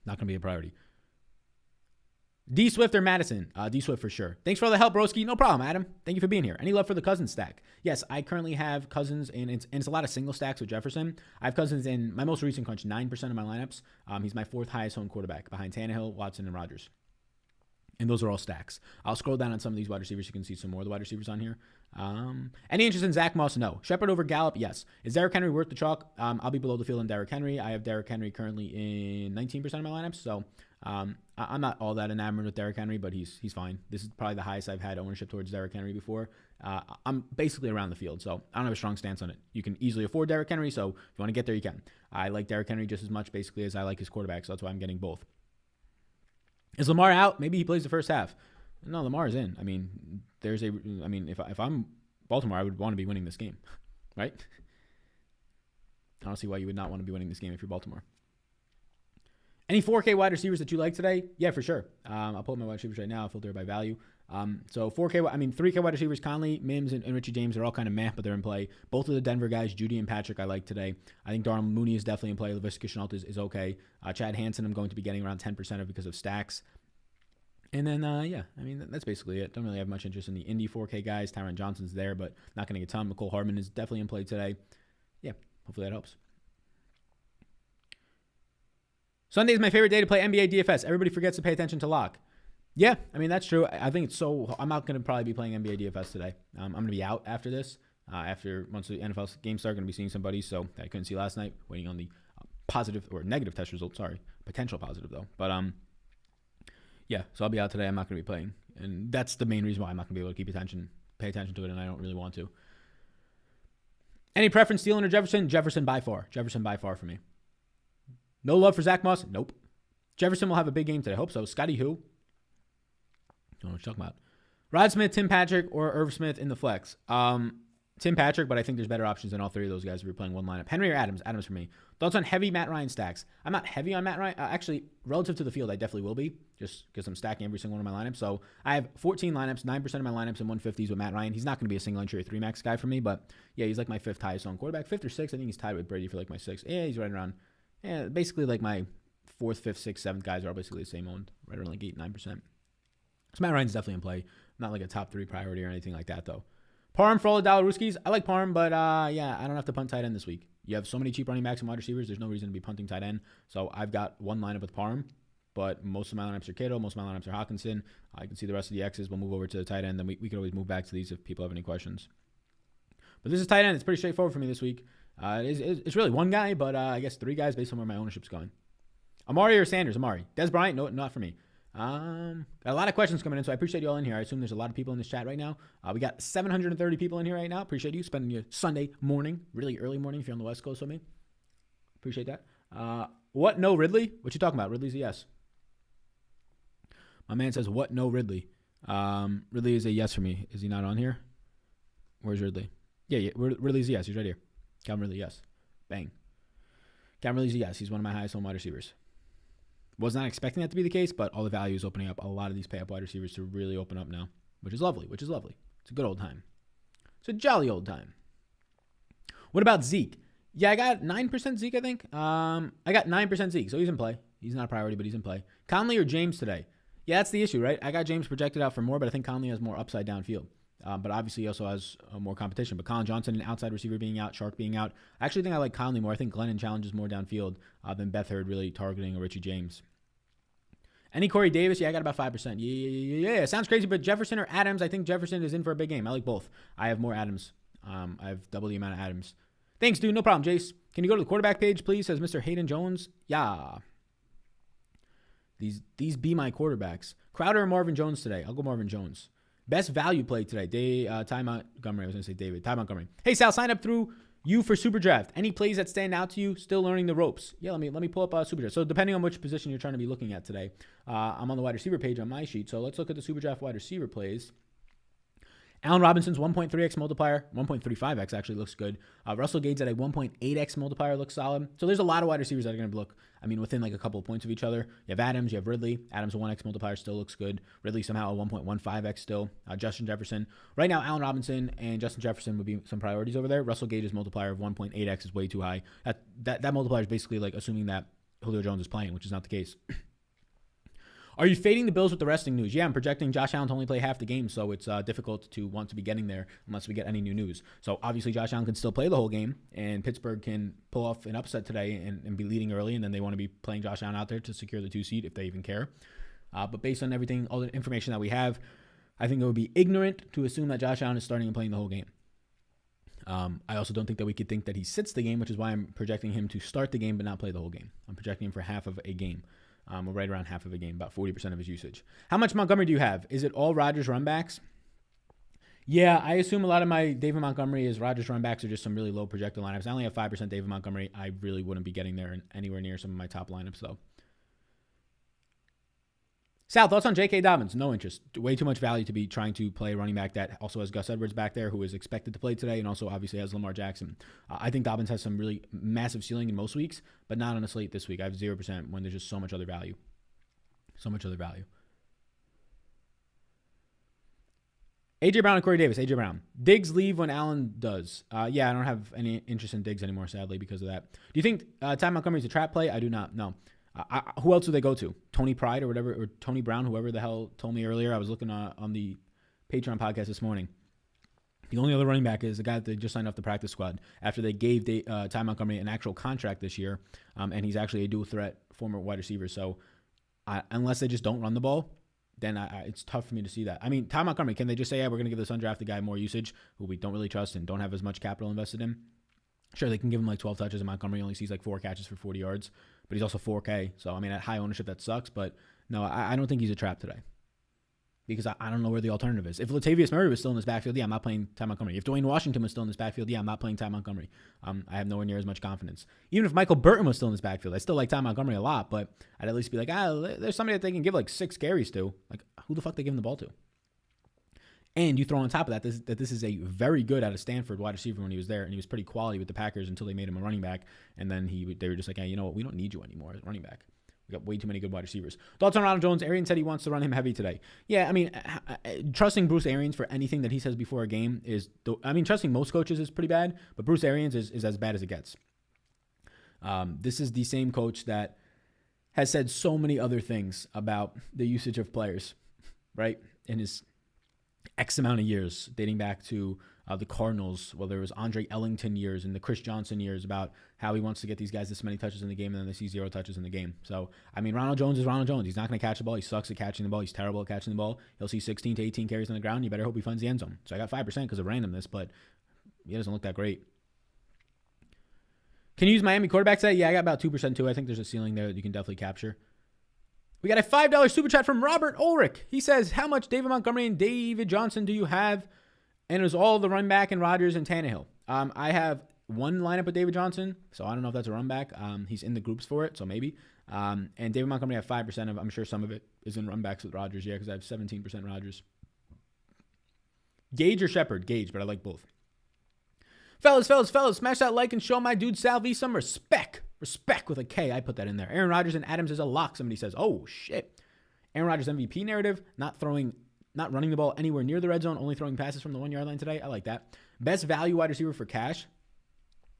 Not going to be a priority. D Swift or Madison? D Swift for sure. Thanks for all the help, broski. No problem, Adam. Thank you for being here. Any love for the Cousins stack? Yes, I currently have Cousins, and it's a lot of single stacks with Jefferson. I have Cousins in my most recent crunch, 9% of my lineups. He's my 4th highest owned quarterback behind Tannehill, Watson, and Rodgers. And those are all stacks. I'll scroll down on some of these wide receivers. You can see some more of the wide receivers on here. Any interest in Zach Moss? No. Shepard over Gallup? Yes. Is Derrick Henry worth the chalk? I'll be below the field in Derrick Henry. I have Derrick Henry currently in 19% of my lineups. So I'm not all that enamored with Derrick Henry, but he's fine. This is probably the highest I've had ownership towards Derrick Henry before. I'm basically around the field, so I don't have a strong stance on it. You can easily afford Derrick Henry, so if you want to get there, you can. I like Derrick Henry just as much basically as I like his quarterback, so that's why I'm getting both. Is Lamar out? Maybe he plays the first half. No, Lamar is in. I mean, if I'm Baltimore, I would want to be winning this game, right? I don't see why you would not want to be winning this game if you're Baltimore. Any 4K wide receivers that you like today? Yeah, for sure. I'll pull up my wide receivers right now. I'll filter it by value. So 3K wide receivers, Conley, Mims, and Richie James are all kind of meh, but they're in play. Both of the Denver guys, Judy and Patrick, I like today. I think Darnell Mooney is definitely in play. Laviska Shenault is okay. Chad Hansen, I'm going to be getting around 10% of because of stacks. And then, that's basically it. Don't really have much interest in the Indy 4K guys. Tyron Johnson's there, but not getting a ton. McCole Hardman is definitely in play today. Yeah, hopefully that helps. Sunday is my favorite day to play NBA DFS. Everybody forgets to pay attention to lock. Yeah, I mean, that's true. I think it's so... I'm not going to probably be playing NBA DFS today. I'm going to be out after this. Once the NFL games start, going to be seeing somebody, so I couldn't see last night. Waiting on the positive or negative test result. Sorry. Potential positive, though. But, yeah, so I'll be out today. I'm not going to be playing. And that's the main reason why I'm not going to be able to pay attention to it, and I don't really want to. Any preference, Thielen or Jefferson? Jefferson by far. Jefferson by far for me. No love for Zach Moss? Nope. Jefferson will have a big game today. Hope so. Scotty who? I don't know what you're talking about. Rod Smith, Tim Patrick, or Irv Smith in the flex. Tim Patrick, but I think there's better options than all 3 of those guys if you're playing one lineup. Henry or Adams? Adams for me. Thoughts on heavy Matt Ryan stacks? I'm not heavy on Matt Ryan. Actually, relative to the field, I definitely will be, just because I'm stacking every single one of my lineups. So I have 14 lineups, 9% of my lineups in 150s with Matt Ryan. He's not going to be a single entry or 3-max guy for me, but yeah, he's like my 5th highest owned quarterback. 5th or 6th. I think he's tied with Brady for like my 6th. Yeah, he's right around. Yeah, basically like my 4th, 5th, 6th, 7th guys are all basically the same owned, right around like 8, 9%. So Matt Ryan's definitely in play. Not like a top 3 priority or anything like that, though. Parham for all the Dollarooskies. I like Parham, but yeah, I don't have to punt tight end this week. You have so many cheap running backs and wide receivers. There's no reason to be punting tight end. So I've got one lineup with Parham, but most of my lineups are Kittle. Most of my lineups are Hawkinson. I can see the rest of the X's. We'll move over to the tight end. Then we can always move back to these if people have any questions. But this is tight end. It's pretty straightforward for me this week. It's really one guy, but I guess 3 guys based on where my ownership's going. Amari or Sanders? Amari. Des Bryant? No, not for me. Got a lot of questions coming in, so I appreciate you all in here. I assume there's a lot of people in this chat right now. We got 730 people in here right now. Appreciate you spending your Sunday morning, really early morning if you're on the West Coast with me. Appreciate that. What? No Ridley? What you talking about? Ridley's a yes. My man says, what? No Ridley. Ridley is a yes for me. Is he not on here? Where's Ridley? Yeah. Ridley's yes. He's right here. Calvin Ridley, yes. Bang. Calvin Ridley's yes. He's one of my highest home wide receivers. Was not expecting that to be the case, but all the value is opening up a lot of these pay-up wide receivers to really open up now, which is lovely. It's a good old time. It's a jolly old time. What about Zeke? Yeah, I got 9% Zeke, I think. I got 9% Zeke, so he's in play. He's not a priority, but he's in play. Conley or James today? Yeah, that's the issue, right? I got James projected out for more, but I think Conley has more upside downfield. But obviously he also has more competition. But Colin Johnson, an outside receiver being out, Shark being out. I actually think I like Conley more. I think Glennon challenges more downfield than Beathard really targeting a Richie James. Any Corey Davis? Yeah, I got about 5%. Yeah. Sounds crazy, but Jefferson or Adams? I think Jefferson is in for a big game. I like both. I have more Adams. I have double the amount of Adams. Thanks, dude. No problem, Jace. Can you go to the quarterback page, please? Says Mr. Hayden Jones. Yeah. These be my quarterbacks. Crowder or Marvin Jones today? I'll go Marvin Jones. Best value play today. Ty Montgomery. I was going to say David. Ty Montgomery. Hey, Sal, sign up through you for Super Draft. Any plays that stand out to you? Still learning the ropes. Yeah, let me pull up Super Draft. So depending on which position you're trying to be looking at today, I'm on the wide receiver page on my sheet. So let's look at the Super Draft wide receiver plays. Allen Robinson's 1.3x multiplier, 1.35x actually looks good. Russell Gage at a 1.8x multiplier looks solid. So there's a lot of wide receivers that are going to look, within like a couple of points of each other. You have Adams, you have Ridley. Adams a 1x multiplier still looks good. Ridley somehow a 1.15x still. Justin Jefferson. Right now, Allen Robinson and Justin Jefferson would be some priorities over there. Russell Gage's multiplier of 1.8x is way too high. That multiplier is basically like assuming that Julio Jones is playing, which is not the case. Are you fading the Bills with the resting news? Yeah, I'm projecting Josh Allen to only play half the game, so it's difficult to want to be getting there unless we get any new news. So obviously Josh Allen can still play the whole game, and Pittsburgh can pull off an upset today and be leading early, and then they want to be playing Josh Allen out there to secure the 2 seed if they even care. But based on everything, all the information that we have, I think it would be ignorant to assume that Josh Allen is starting and playing the whole game. I also don't think that we could think that he sits the game, which is why I'm projecting him to start the game but not play the whole game. I'm projecting him for half of a game. Right around half of a game, about 40% of his usage. How much Montgomery do you have? Is it all Rodgers runbacks? Yeah, I assume a lot of my David Montgomery is Rodgers runbacks or just some really low projected lineups. I only have 5% David Montgomery. I really wouldn't be getting there anywhere near some of my top lineups, though. Sal, thoughts on J.K. Dobbins? No interest. Way too much value to be trying to play a running back that also has Gus Edwards back there, who is expected to play today, and also obviously has Lamar Jackson. I think Dobbins has some really massive ceiling in most weeks, but not on a slate this week. I have 0% when there's just so much other value. A.J. Brown and Corey Davis. A.J. Brown. Diggs leave when Allen does. Yeah, I don't have any interest in Diggs anymore, sadly, because of that. Do you think Ty Montgomery is a trap play? I do not. No. Who else do they go to? Tony Pride or whatever, or Tony Brown, whoever the hell told me earlier. I was looking on the Patreon podcast this morning. The only other running back is the guy that they just signed off the practice squad after they gave Ty Montgomery an actual contract this year, and he's actually a dual threat former wide receiver. So unless they just don't run the ball, then it's tough for me to see that. Ty Montgomery, can they just say, yeah, we're going to give this undrafted guy more usage, who we don't really trust and don't have as much capital invested in? Sure, they can give him like 12 touches, and Montgomery only sees like 4 catches for 40 yards, but he's also 4K. So, at high ownership, that sucks. But no, I don't think he's a trap today because I don't know where the alternative is. If Latavius Murray was still in this backfield, yeah, I'm not playing Ty Montgomery. If Dwayne Washington was still in this backfield, yeah, I'm not playing Ty Montgomery. I have nowhere near as much confidence. Even if Michael Burton was still in this backfield, I still like Ty Montgomery a lot, but I'd at least be like, there's somebody that they can give like 6 carries to. Like, who the fuck they give him the ball to? And you throw on top of that this is a very good out of Stanford wide receiver when he was there, and he was pretty quality with the Packers until they made him a running back, and then they were just like, hey, you know what, we don't need you anymore as a running back. We got way too many good wide receivers. Thoughts on Ronald Jones? Arians said he wants to run him heavy today. Yeah, trusting Bruce Arians for anything that he says before a game is, trusting most coaches is pretty bad, but Bruce Arians is as bad as it gets. This is the same coach that has said so many other things about the usage of players, right? In his X amount of years, dating back to the Cardinals, whether it was Andre Ellington years and the Chris Johnson years, about how he wants to get these guys this many touches in the game, and then they see 0 touches in the game. So, Ronald Jones is Ronald Jones. He's not going to catch the ball. He sucks at catching the ball. He's terrible at catching the ball. He'll see 16 to 18 carries on the ground. You better hope he finds the end zone. So I got 5% because of randomness, but he doesn't look that great. Can you use Miami quarterback today? Yeah, I got about 2% too. I think there's a ceiling there that you can definitely capture. We got a $5 super chat from Robert Ulrich. He says, how much David Montgomery and David Johnson do you have? And it was all the run back and Rodgers and Tannehill. I have one lineup with David Johnson, so I don't know if that's a run back. He's in the groups for it, so maybe. And David Montgomery, I have 5% of. I'm sure some of it is in run backs with Rodgers, yeah, because I have 17% Rodgers. Gage or Shepard? Gage, but I like both. Fellas, smash that like and show my dude Sal V some respect. Respect with a K. I put that in there. Aaron Rodgers and Adams is a lock, somebody says. Oh, shit. Aaron Rodgers MVP narrative, not running the ball anywhere near the red zone, only throwing passes from the 1 yard line today. I like that. Best value wide receiver for cash,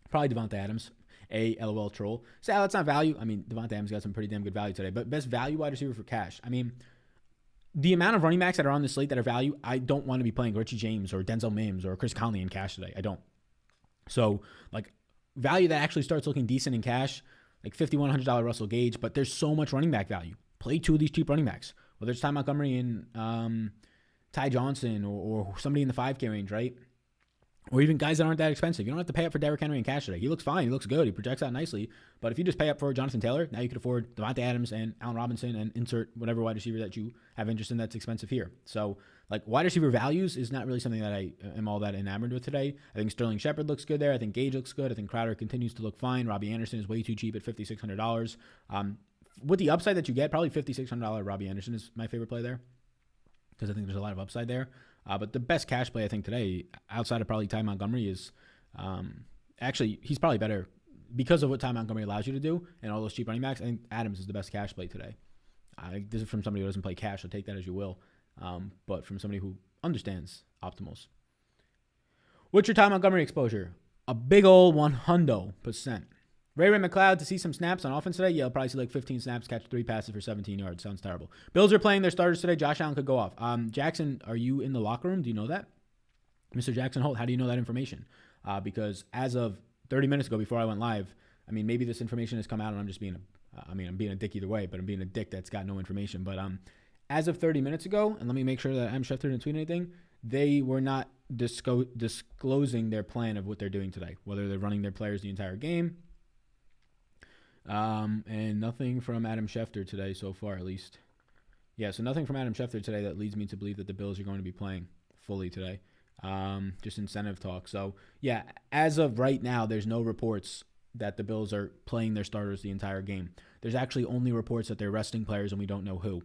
probably Devonte Adams. A LOL troll. Sal, that's not value. I mean, Devonte Adams got some pretty damn good value today, but best value wide receiver for cash. I mean, the amount of running backs that are on the slate that are value, I don't want to be playing Richie James or Denzel Mims or Chris Conley in cash today. I don't. So, like, value that actually starts looking decent in cash, like $5,100 Russell Gage, but there's so much running back value. Play two of these cheap running backs, whether it's Ty Montgomery and Ty Johnson or somebody in the 5K range, right? Or even guys that aren't that expensive. You don't have to pay up for Derrick Henry in cash today. He looks fine. He looks good. He projects out nicely. But if you just pay up for Jonathan Taylor, now you can afford Devonte Adams and Allen Robinson and insert whatever wide receiver that you have interest in that's expensive here. So, like, wide receiver values is not really something that I am all that enamored with today. I think Sterling Shepard looks good there. I think Gage looks good. I think Crowder continues to look fine. Robbie Anderson is way too cheap at $5,600. With the upside that you get, probably $5,600 Robbie Anderson is my favorite play there because I think there's a lot of upside there. But the best cash play, I think, today, outside of probably Ty Montgomery, is actually, he's probably better because of what Ty Montgomery allows you to do and all those cheap running backs. I think Adams is the best cash play today. This is from somebody who doesn't play cash, so take that as you will. But from somebody who understands optimals. What's your Ty Montgomery exposure? A big old 100%. Ray McLeod to see some snaps on offense today. Yeah, I'll probably see like 15 snaps, catch 3 passes for 17 yards. Sounds terrible. Bills are playing their starters today. Josh Allen could go off. Jackson, are you in the locker room? Do you know that? Mr. Jackson Holt, how do you know that information? Because as of 30 minutes ago before I went live, I mean, maybe this information has come out and I'm just being I'm being a dick either way, but I'm being a dick that's got no information. But as of 30 minutes ago, and let me make sure that Adam Schefter didn't tweet anything, they were not disclosing their plan of what they're doing today, whether they're running their players the entire game. And nothing from Adam Schefter today so far, at least. Yeah, so nothing from Adam Schefter today that leads me to believe that the Bills are going to be playing fully today. Just incentive talk. So, yeah, as of right now, there's no reports that the Bills are playing their starters the entire game. There's actually only reports that they're resting players and we don't know who.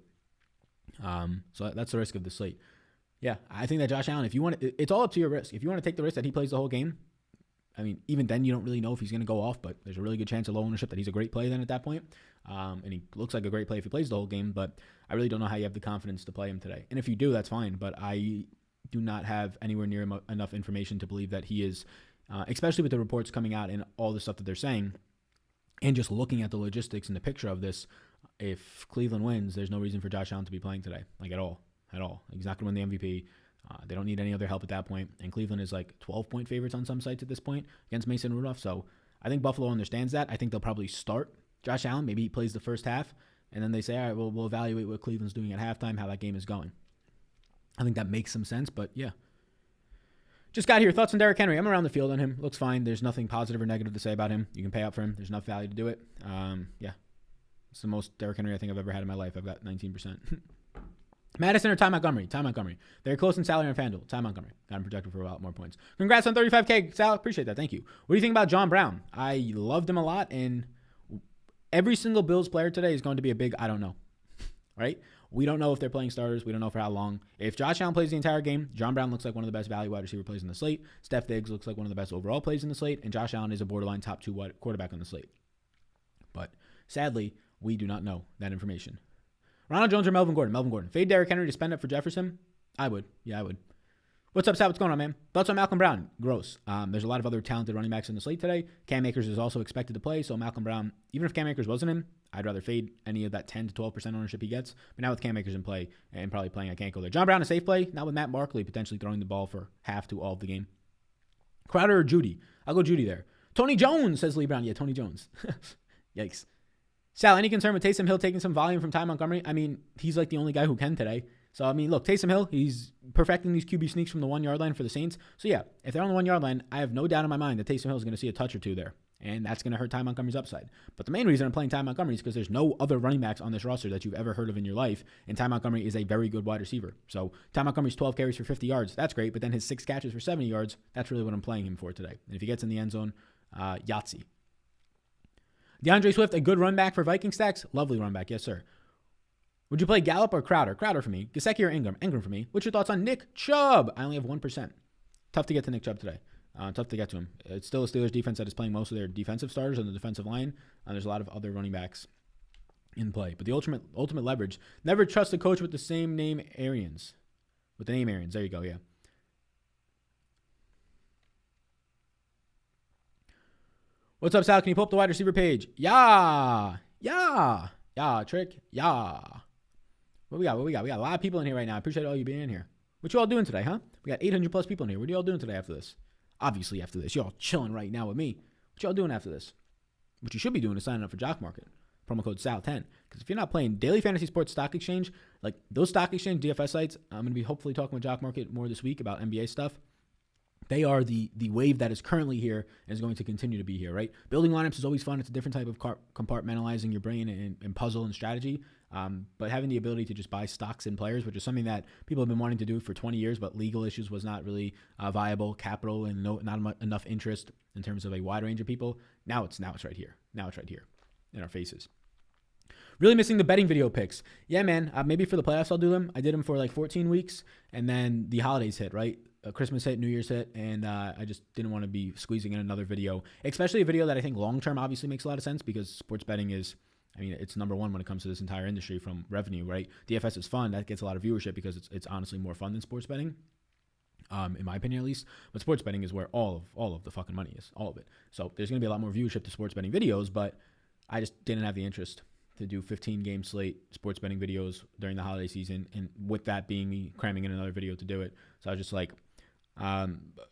So that's the risk of the slate. Yeah, I think that Josh Allen, if you want, it's all up to your risk. If you want to take the risk that he plays the whole game, I mean, even then, you don't really know if he's going to go off, but there's a really good chance of low ownership that he's a great play then at that point. And he looks like a great play if he plays the whole game, but I really don't know how you have the confidence to play him today. And if you do, that's fine, but I do not have anywhere near enough information to believe that he is, especially with the reports coming out and all the stuff that they're saying, and just looking at the logistics and the picture of this. If Cleveland wins, there's no reason for Josh Allen to be playing today, like at all. He's not going to win the MVP. They don't need any other help at that point. And Cleveland is like 12-point favorites on some sites at this point against Mason Rudolph. So I think Buffalo understands that. I think they'll probably start Josh Allen. Maybe he plays the first half. And then they say, all right, well, we'll evaluate what Cleveland's doing at halftime, how that game is going. I think that makes some sense, but yeah. Just got here. Thoughts on Derrick Henry? I'm around the field on him. Looks fine. There's nothing positive or negative to say about him. You can pay up for him. There's enough value to do it. Yeah. It's the most Derrick Henry I think I've ever had in my life. I've got 19%. Madison or Ty Montgomery? Ty Montgomery. They're close in salary on FanDuel. Ty Montgomery. Got him projected for a lot more points. Congrats on 35K, Sal. Appreciate that. Thank you. What do you think about John Brown? I loved him a lot, and every single Bills player today is going to be a big I don't know. Right? We don't know if they're playing starters. We don't know for how long. If Josh Allen plays the entire game, John Brown looks like one of the best value wide receiver plays in the slate. Steph Diggs looks like one of the best overall plays in the slate, and Josh Allen is a borderline top 2 quarterback on the slate. But sadly, we do not know that information. Ronald Jones or Melvin Gordon? Melvin Gordon. Fade Derrick Henry to spend up for Jefferson? I would. Yeah, I would. What's up, Sal? What's going on, man? Thoughts on Malcolm Brown? Gross. There's a lot of other talented running backs in the slate today. Cam Akers is also expected to play, so Malcolm Brown, even if Cam Akers wasn't him, I'd rather fade any of that 10 to 12% ownership he gets. But now with Cam Akers in play and probably playing, I can't go there. John Brown, a safe play. Not with Matt Barkley potentially throwing the ball for half to all of the game. Crowder or Judy? I'll go Judy there. Tony Jones, says Lee Brown. Yeah, Tony Jones. Yikes. Sal, any concern with Taysom Hill taking some volume from Ty Montgomery? I mean, he's like the only guy who can today. So, I mean, look, Taysom Hill, he's perfecting these QB sneaks from the 1 yard line for the Saints. So, yeah, if they're on the 1 yard line, I have no doubt in my mind that Taysom Hill is going to see a touch or two there. And that's going to hurt Ty Montgomery's upside. But the main reason I'm playing Ty Montgomery is because there's no other running backs on this roster that you've ever heard of in your life. And Ty Montgomery is a very good wide receiver. So, Ty Montgomery's 12 carries for 50 yards. That's great. But then his 6 catches for 70 yards, that's really what I'm playing him for today. And if he gets in the end zone, Yahtzee. DeAndre Swift, a good run back for Viking stacks? Lovely run back, yes, sir. Would you play Gallup or Crowder? Crowder for me. Gesicki or Ingram? Ingram for me. What's your thoughts on Nick Chubb? I only have 1%. Tough to get to Nick Chubb today. Tough to get to him. It's still a Steelers defense that is playing most of their defensive starters on the defensive line. And there's a lot of other running backs in play. But the ultimate leverage, never trust a coach with the same name Arians. With the name Arians. There you go, yeah. What's up, Sal? Can you pull up the wide receiver page? Yeah, Trick. Yeah. What we got? We got a lot of people in here right now. I appreciate all you being in here. What you all doing today, huh? We got 800 plus people in here. What are you all doing today after this? Obviously after this. You're all chilling right now with me. What y'all doing after this? What you should be doing is signing up for Jock Market. Promo code SAL10. Because if you're not playing daily fantasy sports stock exchange, like those stock exchange DFS sites, I'm going to be hopefully talking with Jock Market more this week about NBA stuff. They are the wave that is currently here and is going to continue to be here, right? Building lineups is always fun. It's a different type of compartmentalizing your brain and puzzle and strategy. But having the ability to just buy stocks and players, which is something that people have been wanting to do for 20 years, but legal issues was not really viable, capital and not enough interest in terms of a wide range of people. Now it's right here. Now it's right here in our faces. Really missing the betting video picks. Yeah, man. Maybe for the playoffs I'll do them. I did them for like 14 weeks, and then the holidays hit, right? Christmas hit, New Year's hit, and I just didn't want to be squeezing in another video, especially a video that I think long-term obviously makes a lot of sense because sports betting is, I mean, it's number one when it comes to this entire industry from revenue, right? DFS is fun. That gets a lot of viewership because it's honestly more fun than sports betting, in my opinion at least. But sports betting is where all of the fucking money is, all of it. So there's going to be a lot more viewership to sports betting videos, but I just didn't have the interest to do 15-game slate sports betting videos during the holiday season, and with that being me cramming in another video to do it. So I was just like,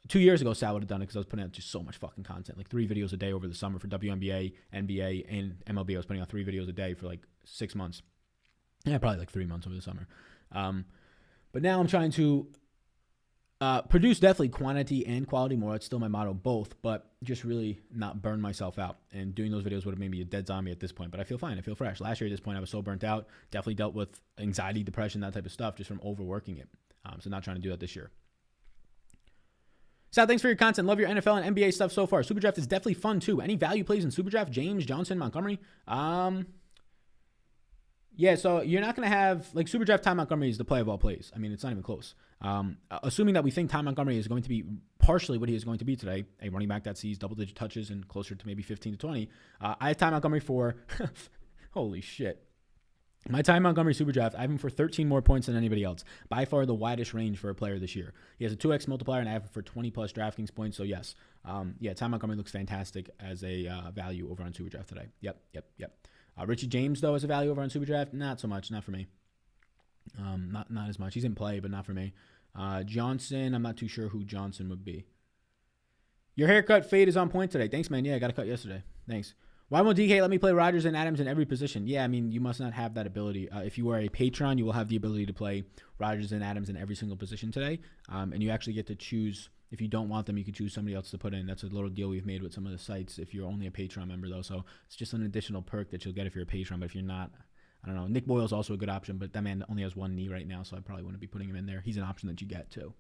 2 years ago, Sal would have done it because I was putting out just so much fucking content, like 3 videos a day over the summer for WNBA, NBA, and MLB. I was putting out 3 videos a day for like 6 months. Yeah, probably like 3 months over the summer. But now I'm trying to produce definitely quantity and quality more. It's still my motto, both, but just really not burn myself out. And doing those videos would have made me a dead zombie at this point, but I feel fine. I feel fresh. Last year at this point, I was so burnt out. Definitely dealt with anxiety, depression, that type of stuff just from overworking it. So not trying to do that this year. Sal, thanks for your content. Love your NFL and NBA stuff so far. Superdraft is definitely fun too. Any value plays in Superdraft? James, Johnson, Montgomery? Yeah, so you're not going to have, like, Superdraft Ty Montgomery is the play of all plays. I mean, it's not even close. Assuming that we think Ty Montgomery is going to be partially what he is going to be today, a running back that sees double-digit touches and closer to maybe 15 to 20, I have Ty Montgomery for, holy shit. My Ty Montgomery Superdraft, I have him for 13 more points than anybody else. By far the widest range for a player this year. He has a 2x multiplier, and I have him for 20-plus DraftKings points. So, yes. Ty Montgomery looks fantastic as a value over on Superdraft today. Yep. Richie James, though, as a value over on Superdraft, not so much. Not for me. Not as much. He's in play, but not for me. Johnson, I'm not too sure who Johnson would be. Your haircut fade is on point today. Thanks, man. Yeah, I got a cut yesterday. Thanks. Why won't DK let me play Rodgers and Adams in every position? Yeah, I mean, you must not have that ability. If you are a patron, you will have the ability to play Rodgers and Adams in every single position today. And you actually get to choose, if you don't want them, you can choose somebody else to put in. That's a little deal we've made with some of the sites if you're only a Patreon member, though. So it's just an additional perk that you'll get if you're a patron. But if you're not, I don't know. Nick Boyle's also a good option, but that man only has one knee right now, so I probably wouldn't be putting him in there. He's an option that you get, too.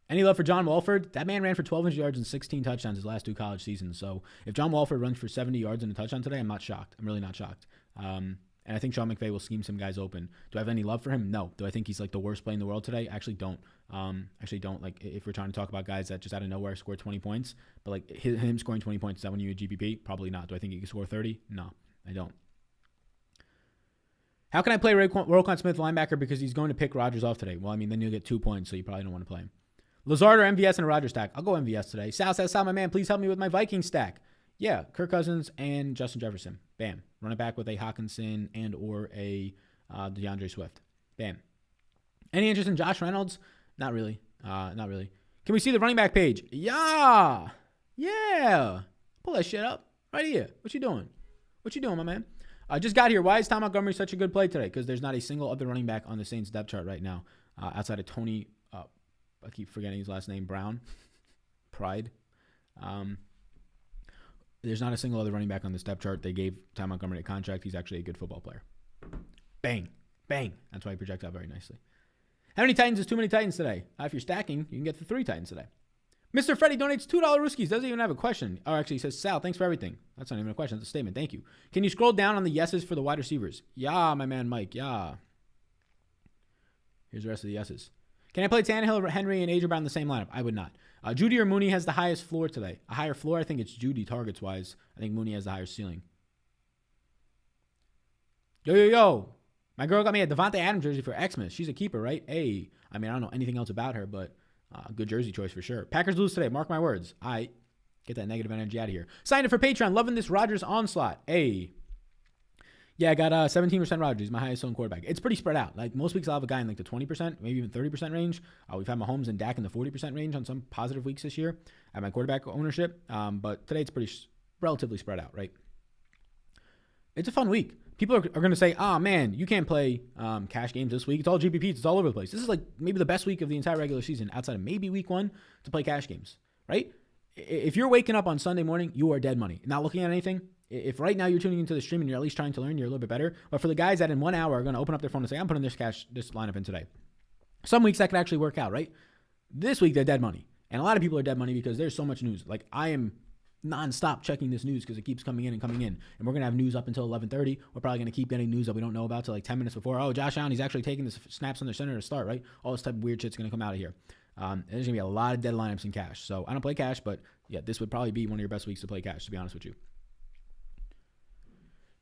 Any love for John Walford? That man ran for 1,200 yards and 16 touchdowns his last 2 college seasons. So if John Walford runs for 70 yards and a touchdown today, I'm not shocked. I'm really not shocked. And I think Sean McVay will scheme some guys open. Do I have any love for him? No. Do I think he's like the worst play in the world today? Actually don't. Like if we're trying to talk about guys that just out of nowhere score 20 points, but like him scoring 20 points, is that when you a GPP? Probably not. Do I think he can score 30? No, I don't. How can I play Roquan Smith linebacker because he's going to pick Rodgers off today? Well, I mean, then you'll get 2 points, so you probably don't want to play him. Lazard or MVS and a Rodgers stack? I'll go MVS today. Sal, my man, please help me with my Viking stack. Yeah, Kirk Cousins and Justin Jefferson. Bam. Run it back with a Hawkinson and or a DeAndre Swift. Bam. Any interest in Josh Reynolds? Not really. Not really. Can we see the running back page? Yeah. Pull that shit up. Right here. What you doing? My man? I just got here. Why is Tom Montgomery such a good play today? Because there's not a single other running back on the Saints depth chart right now outside of Tony. I keep forgetting his last name. Brown. Pride. There's not a single other running back on this depth chart. They gave Ty Montgomery a contract. He's actually a good football player. Bang. That's why he projects out very nicely. How many Titans is too many Titans today? If you're stacking, you can get the 3 Titans today. Mr. Freddie donates $2 Rooskies. Doesn't even have a question. Or actually, he says, Sal, thanks for everything. That's not even a question. That's a statement. Thank you. Can you scroll down on the yeses for the wide receivers? Yeah, my man Mike. Yeah. Here's the rest of the yeses. Can I play Tannehill, Henry, and A.J. Brown in the same lineup? I would not. Judy or Mooney has the highest floor today. A higher floor? I think it's Judy targets-wise. I think Mooney has the higher ceiling. Yo. My girl got me a Devonte Adams jersey for Xmas. She's a keeper, right? Hey. I mean, I don't know anything else about her, but good jersey choice for sure. Packers lose today. Mark my words. Get that negative energy out of here. Signed up for Patreon. Loving this Rodgers onslaught. Hey. Yeah, I got 17% Rodgers. He's my highest owned quarterback. It's pretty spread out. Like most weeks, I'll have a guy in like the 20%, maybe even 30% range. We've had Mahomes and Dak in the 40% range on some positive weeks this year at my quarterback ownership. But today it's pretty relatively spread out, right? It's a fun week. People are going to say, oh, man, you can't play cash games this week. It's all GPPs. It's all over the place. This is like maybe the best week of the entire regular season outside of maybe week 1 to play cash games, right? If you're waking up on Sunday morning, you are dead money. Not looking at anything. If right now you're tuning into the stream and you're at least trying to learn, you're a little bit better. But for the guys that in 1 hour are going to open up their phone and say, I'm putting this lineup in today. Some weeks that could actually work out, right? This week, they're dead money. And a lot of people are dead money because there's so much news. Like I am nonstop checking this news because it keeps coming in. And we're going to have news up until 11:30. We're probably going to keep getting news that we don't know about till like 10 minutes before. Oh, Josh Allen, he's actually taking the snaps on the center to start, right? All this type of weird shit's going to come out of here. There's going to be a lot of dead lineups in cash. So I don't play cash, but yeah, this would probably be one of your best weeks to play cash, to be honest with you.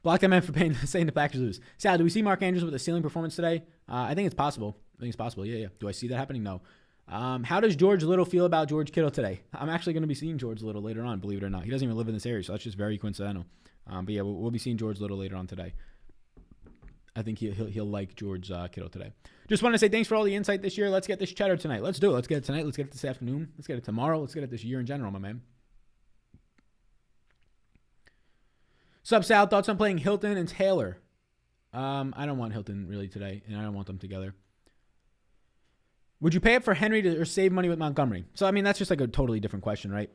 Block that man for saying the Packers lose. Sal, do we see Mark Andrews with a ceiling performance today? I think it's possible. Yeah. Do I see that happening? No. How does George Little feel about George Kittle today? I'm actually going to be seeing George Little later on, believe it or not. He doesn't even live in this area, so that's just very coincidental. But yeah, we'll be seeing George Little later on today. I think he'll like George Kittle today. Just want to say thanks for all the insight this year. Let's get this cheddar tonight. Let's do it. Let's get it tonight. Let's get it this afternoon. Let's get it tomorrow. Let's get it this year in general, my man. Sup, Sal? Thoughts on playing Hilton and Taylor? I don't want Hilton really today, and I don't want them together. Would you pay up for Henry or save money with Montgomery? So, I mean, that's just like a totally different question, right?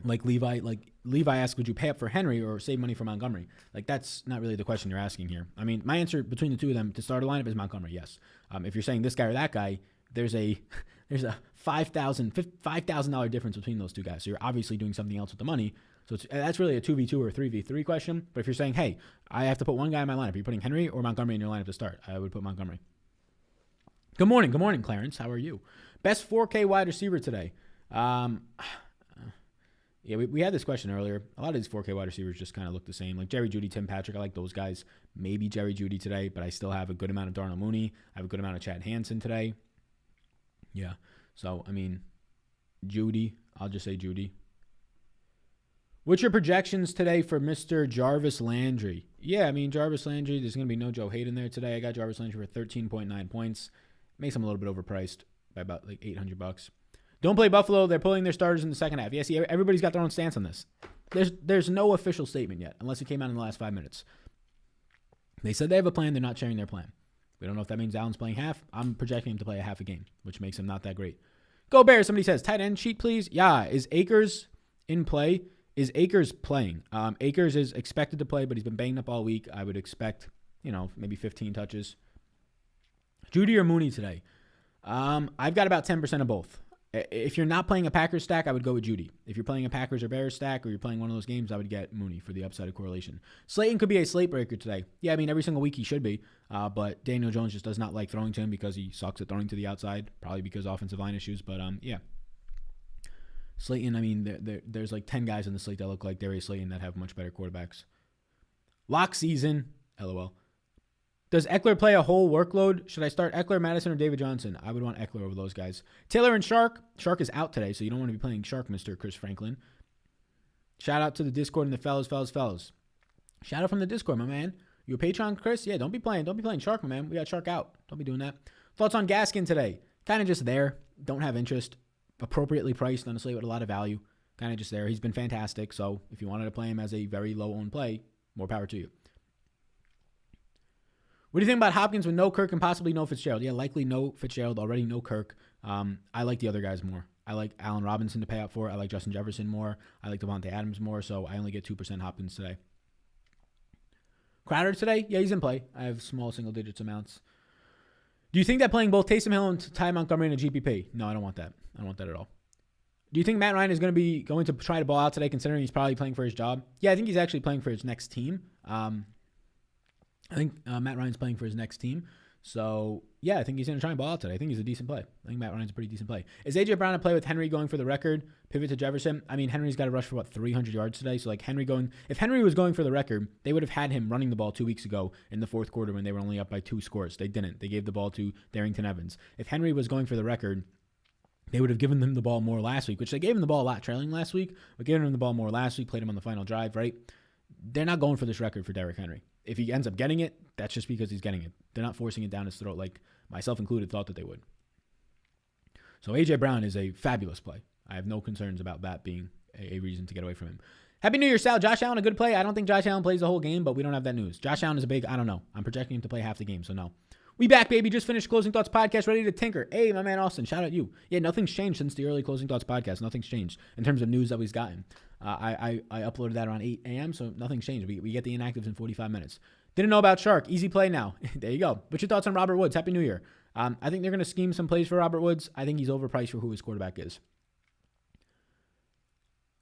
Like Levi asked, would you pay up for Henry or save money for Montgomery? Like, that's not really the question you're asking here. I mean, my answer between the two of them to start a lineup is Montgomery, yes. If you're saying this guy or that guy, there's a $5,000 difference between those two guys. So you're obviously doing something else with the money. So that's really a 2v2 or 3v3 question. But if you're saying, hey, I have to put one guy in my lineup, are you putting Henry or Montgomery in your lineup to start? I would put Montgomery. Good morning, Clarence. How are you? Best 4K wide receiver today. Yeah, we had this question earlier. A lot of these 4K wide receivers just kind of look the same. Like Jerry Jeudy, Tim Patrick, I like those guys. Maybe Jerry Jeudy today, but I still have a good amount of Darnell Mooney. I have a good amount of Chad Hansen today. Yeah, so, I mean, Jeudy. I'll just say Jeudy. What's your projections today for Mr. Jarvis Landry? Yeah, I mean, Jarvis Landry, there's going to be no Joe Hayden there today. I got Jarvis Landry for 13.9 points. Makes him a little bit overpriced by about like $800. Don't play Buffalo. They're pulling their starters in the second half. Yeah, see, everybody's got their own stance on this. There's no official statement yet, unless it came out in the last 5 minutes. They said they have a plan. They're not sharing their plan. We don't know if that means Allen's playing half. I'm projecting him to play a half a game, which makes him not that great. Go Bears. Somebody says, tight end sheet, please. Yeah, is Akers in play? Is Akers playing? Akers is expected to play, but he's been banged up all week. I would expect, maybe 15 touches. Jeudy or Mooney today? I've got about 10% of both. If you're not playing a Packers stack, I would go with Jeudy. If you're playing a Packers or Bears stack, or you're playing one of those games, I would get Mooney for the upside of correlation. Slayton could be a slate breaker today. Yeah, I mean, every single week he should be. But Daniel Jones just does not like throwing to him because he sucks at throwing to the outside, probably because of offensive line issues. But, yeah. Slayton, I mean, there's like 10 guys in the slate that look like Darius Slayton that have much better quarterbacks. Lock season, LOL. Does Eckler play a whole workload? Should I start Eckler, Madison, or David Johnson? I would want Eckler over those guys. Taylor and Shark. Shark is out today, so you don't want to be playing Shark, Mr. Chris Franklin. Shout out to the Discord and the fellas. Shout out from the Discord, my man. You a Patreon, Chris? Yeah, don't be playing Shark, my man. We got Shark out. Don't be doing that. Thoughts on Gaskin today? Kind of just there. Don't have interest. Appropriately priced, honestly, with a lot of value. Kind of just there. He's been fantastic, so if you wanted to play him as a very low-owned play, more power to you. What do you think about Hopkins with no Kirk and possibly no Fitzgerald? Yeah, likely no Fitzgerald, already no Kirk. I like the other guys more. I like Allen Robinson to pay out for. I like Justin Jefferson more. I like Devonte Adams more, so I only get 2% Hopkins today. Crowder today? Yeah, he's in play. I have small single digits amounts. Do you think that playing both Taysom Hill and Ty Montgomery in a GPP? No, I don't want that. I don't want that at all. Do you think Matt Ryan is going to try to ball out today, considering he's probably playing for his job? Yeah, I think he's actually playing for his next team. I think Matt Ryan's playing for his next team. So, yeah, I think he's going to try and ball out today. I think he's a decent play. I think Matt Ryan's a pretty decent play. Is A.J. Brown a play with Henry going for the record? Pivot to Jefferson? I mean, Henry's got to rush for, 300 yards today? So, like, if Henry was going for the record, they would have had him running the ball 2 weeks ago in the fourth quarter when they were only up by 2 scores. They didn't. They gave the ball to Darrington Evans. If Henry was going for the record, they would have given them the ball more last week, which they gave him the ball a lot trailing last week, but giving him the ball more last week, played him on the final drive, right? They're not going for this record for Derrick Henry. If he ends up getting it, that's just because he's getting it. They're not forcing it down his throat like myself included thought that they would. So A.J. Brown is a fabulous play. I have no concerns about that being a reason to get away from him. Happy New Year, Sal. Josh Allen, a good play. I don't think Josh Allen plays the whole game, but we don't have that news. Josh Allen is a big, I don't know. I'm projecting him to play half the game, so no. We back, baby. Just finished Closing Thoughts podcast, ready to tinker. Hey, my man Austin, shout out you. Yeah, nothing's changed since the early Closing Thoughts podcast. Nothing's changed in terms of news that we've gotten. I uploaded that around 8 a.m., so nothing's changed. We get the inactives in 45 minutes. Didn't know about Shark. Easy play now. There you go. What's your thoughts on Robert Woods? Happy New Year. I think they're going to scheme some plays for Robert Woods. I think he's overpriced for who his quarterback is.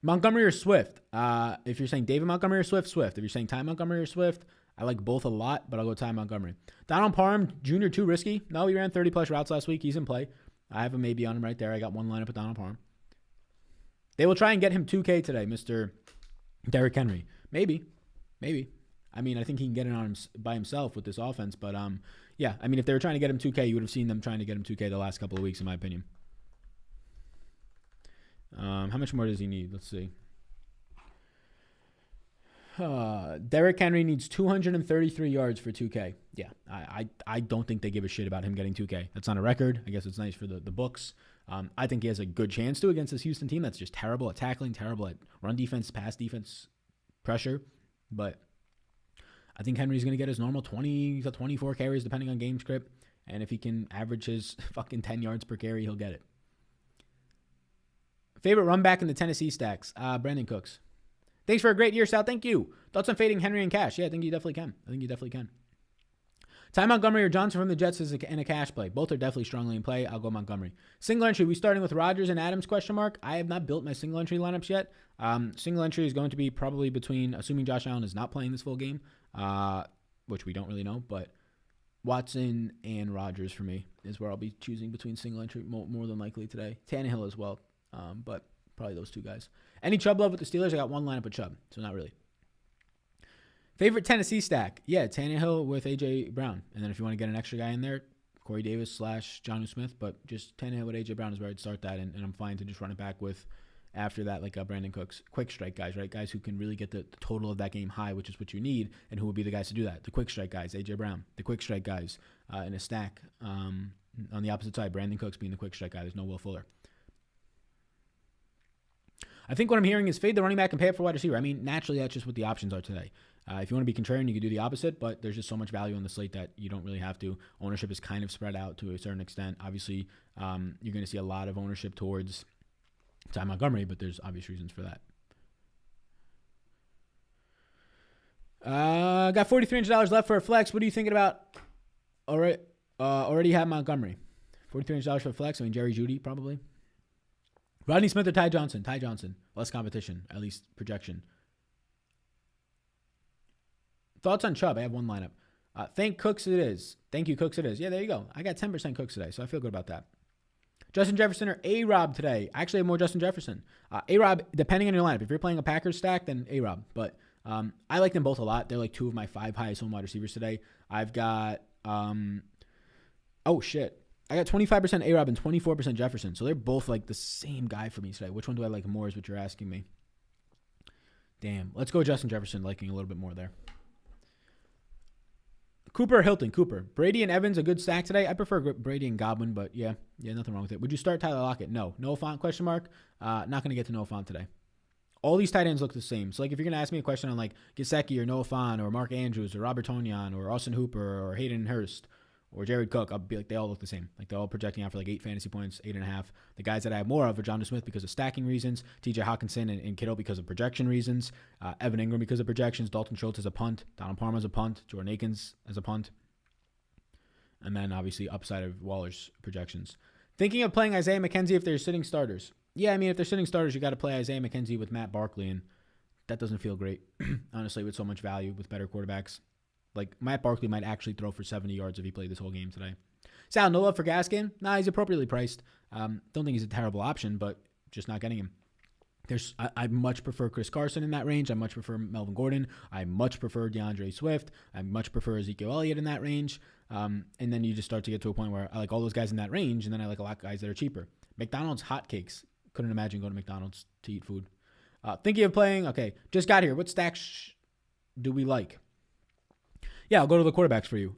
Montgomery or Swift? If you're saying David Montgomery or Swift, Swift. If you're saying Ty Montgomery or Swift, I like both a lot, but I'll go Ty Montgomery. Donald Parham, Jr., too risky. No, he ran 30-plus routes last week. He's in play. I have a maybe on him right there. I got one lineup with Donald Parham. They will try and get him 2K today, Mr. Derrick Henry. Maybe. I mean, I think he can get it on him by himself with this offense, but yeah. I mean, if they were trying to get him 2K, you would have seen them trying to get him 2K the last couple of weeks, in my opinion. How much more does he need? Let's see. Derrick Henry needs 233 yards for 2K. Yeah, I don't think they give a shit about him getting 2K. That's not a record. I guess it's nice for the books. I think he has a good chance to against this Houston team that's just terrible at tackling, terrible at run defense, pass defense, pressure. But I think Henry's going to get his normal 20 to 24 carries depending on game script. And if he can average his fucking 10 yards per carry, he'll get it. Favorite run back in the Tennessee stacks? Brandon Cooks. Thanks for a great year, Sal. Thank you. Thoughts on fading Henry and cash? Yeah, I think you definitely can. Ty Montgomery or Johnson from the Jets is in a cash play. Both are definitely strongly in play. I'll go Montgomery. Single entry, we starting with Rodgers and Adams, question mark. I have not built my single entry lineups yet. Single entry is going to be probably between, assuming Josh Allen is not playing this full game, which we don't really know, but Watson and Rodgers for me is where I'll be choosing between single entry more than likely today. Tannehill as well, but probably those two guys. Any Chubb love with the Steelers? I got one lineup with Chubb, so not really. Favorite Tennessee stack? Yeah, Tannehill with A.J. Brown. And then if you want to get an extra guy in there, Corey Davis / Jonnu Smith. But just Tannehill with A.J. Brown is where I'd start that, and I'm fine to just run it back with after that, like Brandon Cooks. Quick strike guys, right? Guys who can really get the total of that game high, which is what you need, and who would be the guys to do that? The quick strike guys, A.J. Brown. The quick strike guys in a stack. On the opposite side, Brandon Cooks being the quick strike guy. There's no Will Fuller. I think what I'm hearing is fade the running back and pay up for wide receiver. I mean, naturally, that's just what the options are today. If you want to be contrarian, you can do the opposite, but there's just so much value on the slate that you don't really have to. Ownership is kind of spread out to a certain extent. Obviously, you're going to see a lot of ownership towards Ty Montgomery, but there's obvious reasons for that. Got $4,300 left for a flex. What are you thinking about? Already have Montgomery. $4,300 for a flex. I mean, Jerry Jeudy probably. Rodney Smith or Ty Johnson? Ty Johnson. Less competition, at least projection. Thoughts on Chubb? I have one lineup. Thank you, Cooks it is. Yeah, there you go. I got 10% Cooks today, so I feel good about that. Justin Jefferson or A-Rob today? I actually have more Justin Jefferson. A-Rob, depending on your lineup. If you're playing a Packers stack, then A-Rob. But I like them both a lot. They're like two of my 5 highest home wide receivers today. I've got, I got 25% A-Rob and 24% Jefferson. So they're both like the same guy for me today. Which one do I like more is what you're asking me. Damn. Let's go Justin Jefferson, liking a little bit more there. Cooper or Hilton? Cooper. Brady and Evans, a good stack today. I prefer Brady and Goblin, but yeah, nothing wrong with it. Would you start Tyler Lockett? No. Noah Fant, question mark? Not going to get to Noah Fant today. All these tight ends look the same. So like if you're going to ask me a question on like Gesicki or Noah Fant or Mark Andrews or Robert Tonyan or Austin Hooper or Hayden Hurst or Jared Cook, I'll be like, they all look the same. Like they're all projecting out for like 8 fantasy points, 8.5. The guys that I have more of are Jonnu Smith because of stacking reasons, TJ Hawkinson and Kittle because of projection reasons, Evan Ingram because of projections, Dalton Schultz as a punt, Donald Parham as a punt, Jordan Akins as a punt, and then obviously upside of Waller's projections. Thinking of playing Isaiah McKenzie if they're sitting starters. Yeah, I mean, if they're sitting starters, you got to play Isaiah McKenzie with Matt Barkley, and that doesn't feel great, honestly, with so much value with better quarterbacks. Like, Matt Barkley might actually throw for 70 yards if he played this whole game today. Sal, no love for Gaskin? Nah, he's appropriately priced. Don't think he's a terrible option, but just not getting him. I much prefer Chris Carson in that range. I much prefer Melvin Gordon. I much prefer DeAndre Swift. I much prefer Ezekiel Elliott in that range. And then you just start to get to a point where I like all those guys in that range, and then I like a lot of guys that are cheaper. McDonald's hotcakes. Couldn't imagine going to McDonald's to eat food. Thinking of playing. Okay, just got here. What stacks do we like? Yeah, I'll go to the quarterbacks for you,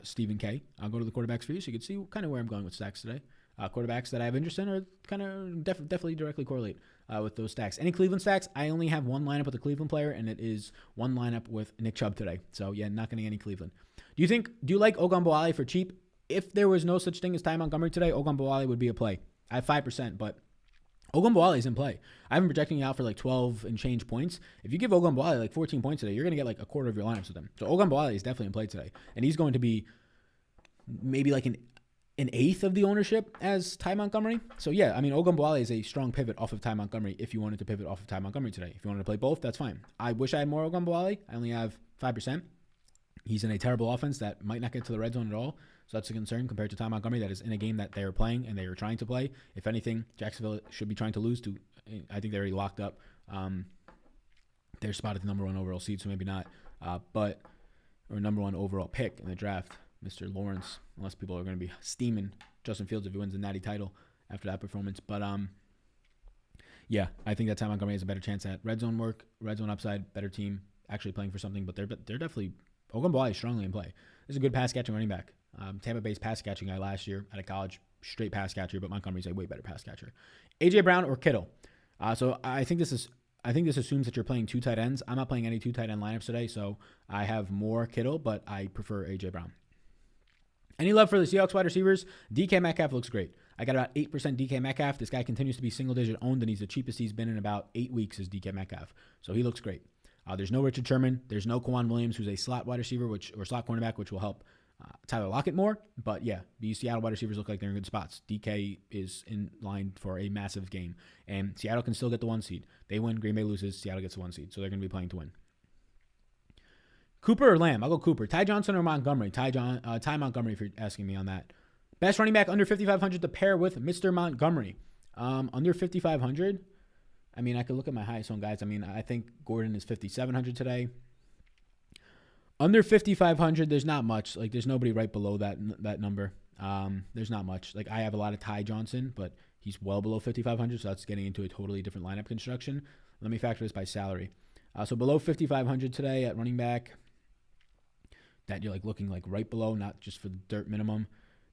Stephen K. I'll go to the quarterbacks for you so you can see kind of where I'm going with stacks today. Quarterbacks that I have interest in are kind of definitely directly correlate with those stacks. Any Cleveland stacks? I only have one lineup with a Cleveland player, and it is one lineup with Nick Chubb today. So, yeah, not getting any Cleveland. Do you like Ogunbowale for cheap? If there was no such thing as Ty Montgomery today, Ogunbowale would be a play. I have 5%, but Ogunbowale is in play. I've been projecting out for like 12 and change points. If you give Ogunbowale like 14 points today, you're going to get like a quarter of your lineups with him. So Ogunbowale is definitely in play today. And he's going to be maybe like an eighth of the ownership as Ty Montgomery. So yeah, I mean, Ogunbowale is a strong pivot off of Ty Montgomery if you wanted to pivot off of Ty Montgomery today. If you wanted to play both, that's fine. I wish I had more Ogunbowale. I only have 5%. He's in a terrible offense that might not get to the red zone at all. So that's a concern compared to Ty Montgomery that is in a game that they are playing and they are trying to play. If anything, Jacksonville should be trying to lose to. I think they're already locked up. They're spotted the number 1 overall seed, so maybe not. Or number 1 overall pick in the draft, Mr. Lawrence, unless people are going to be steaming Justin Fields if he wins the natty title after that performance. But yeah, I think that Ty Montgomery has a better chance at red zone work, red zone upside, better team, actually playing for something. But they're definitely Ogunbowale is strongly in play. This is a good pass catching running back. Tampa Bay's pass catching guy last year out of college, straight pass catcher, but Montgomery's a way better pass catcher. AJ Brown or Kittle. So I think this assumes that you're playing 2 tight ends. I'm not playing any 2 tight end lineups today, so I have more Kittle, but I prefer AJ Brown. Any love for the Seahawks wide receivers? DK Metcalf looks great. I got about 8% DK Metcalf. This guy continues to be single-digit owned, and he's the cheapest he's been in about 8 weeks is DK Metcalf. So he looks great. There's no Richard Sherman. There's no Kwan Williams, who's a slot wide receiver, or slot cornerback, which will help Tyler Lockett more. But yeah, the Seattle wide receivers look like they're in good spots. DK is in line for a massive game. And Seattle can still get the 1 seed. They win, Green Bay loses, Seattle gets the 1 seed. So they're going to be playing to win. Cooper or Lamb? I'll go Cooper. Ty Johnson or Montgomery? Ty Montgomery, if you're asking me on that. Best running back under 5,500 to pair with Mr. Montgomery. Under 5,500? I mean, I could look at my highest owned guys. I mean, I think Gordon is 5,700 today. Under 5,500, there's not much. Like, there's nobody right below that number. There's not much. Like, I have a lot of Ty Johnson, but he's well below 5,500, so that's getting into a totally different lineup construction. Let me factor this by salary. So below 5,500 today at running back, that you're like looking like right below, not just for the dirt minimum.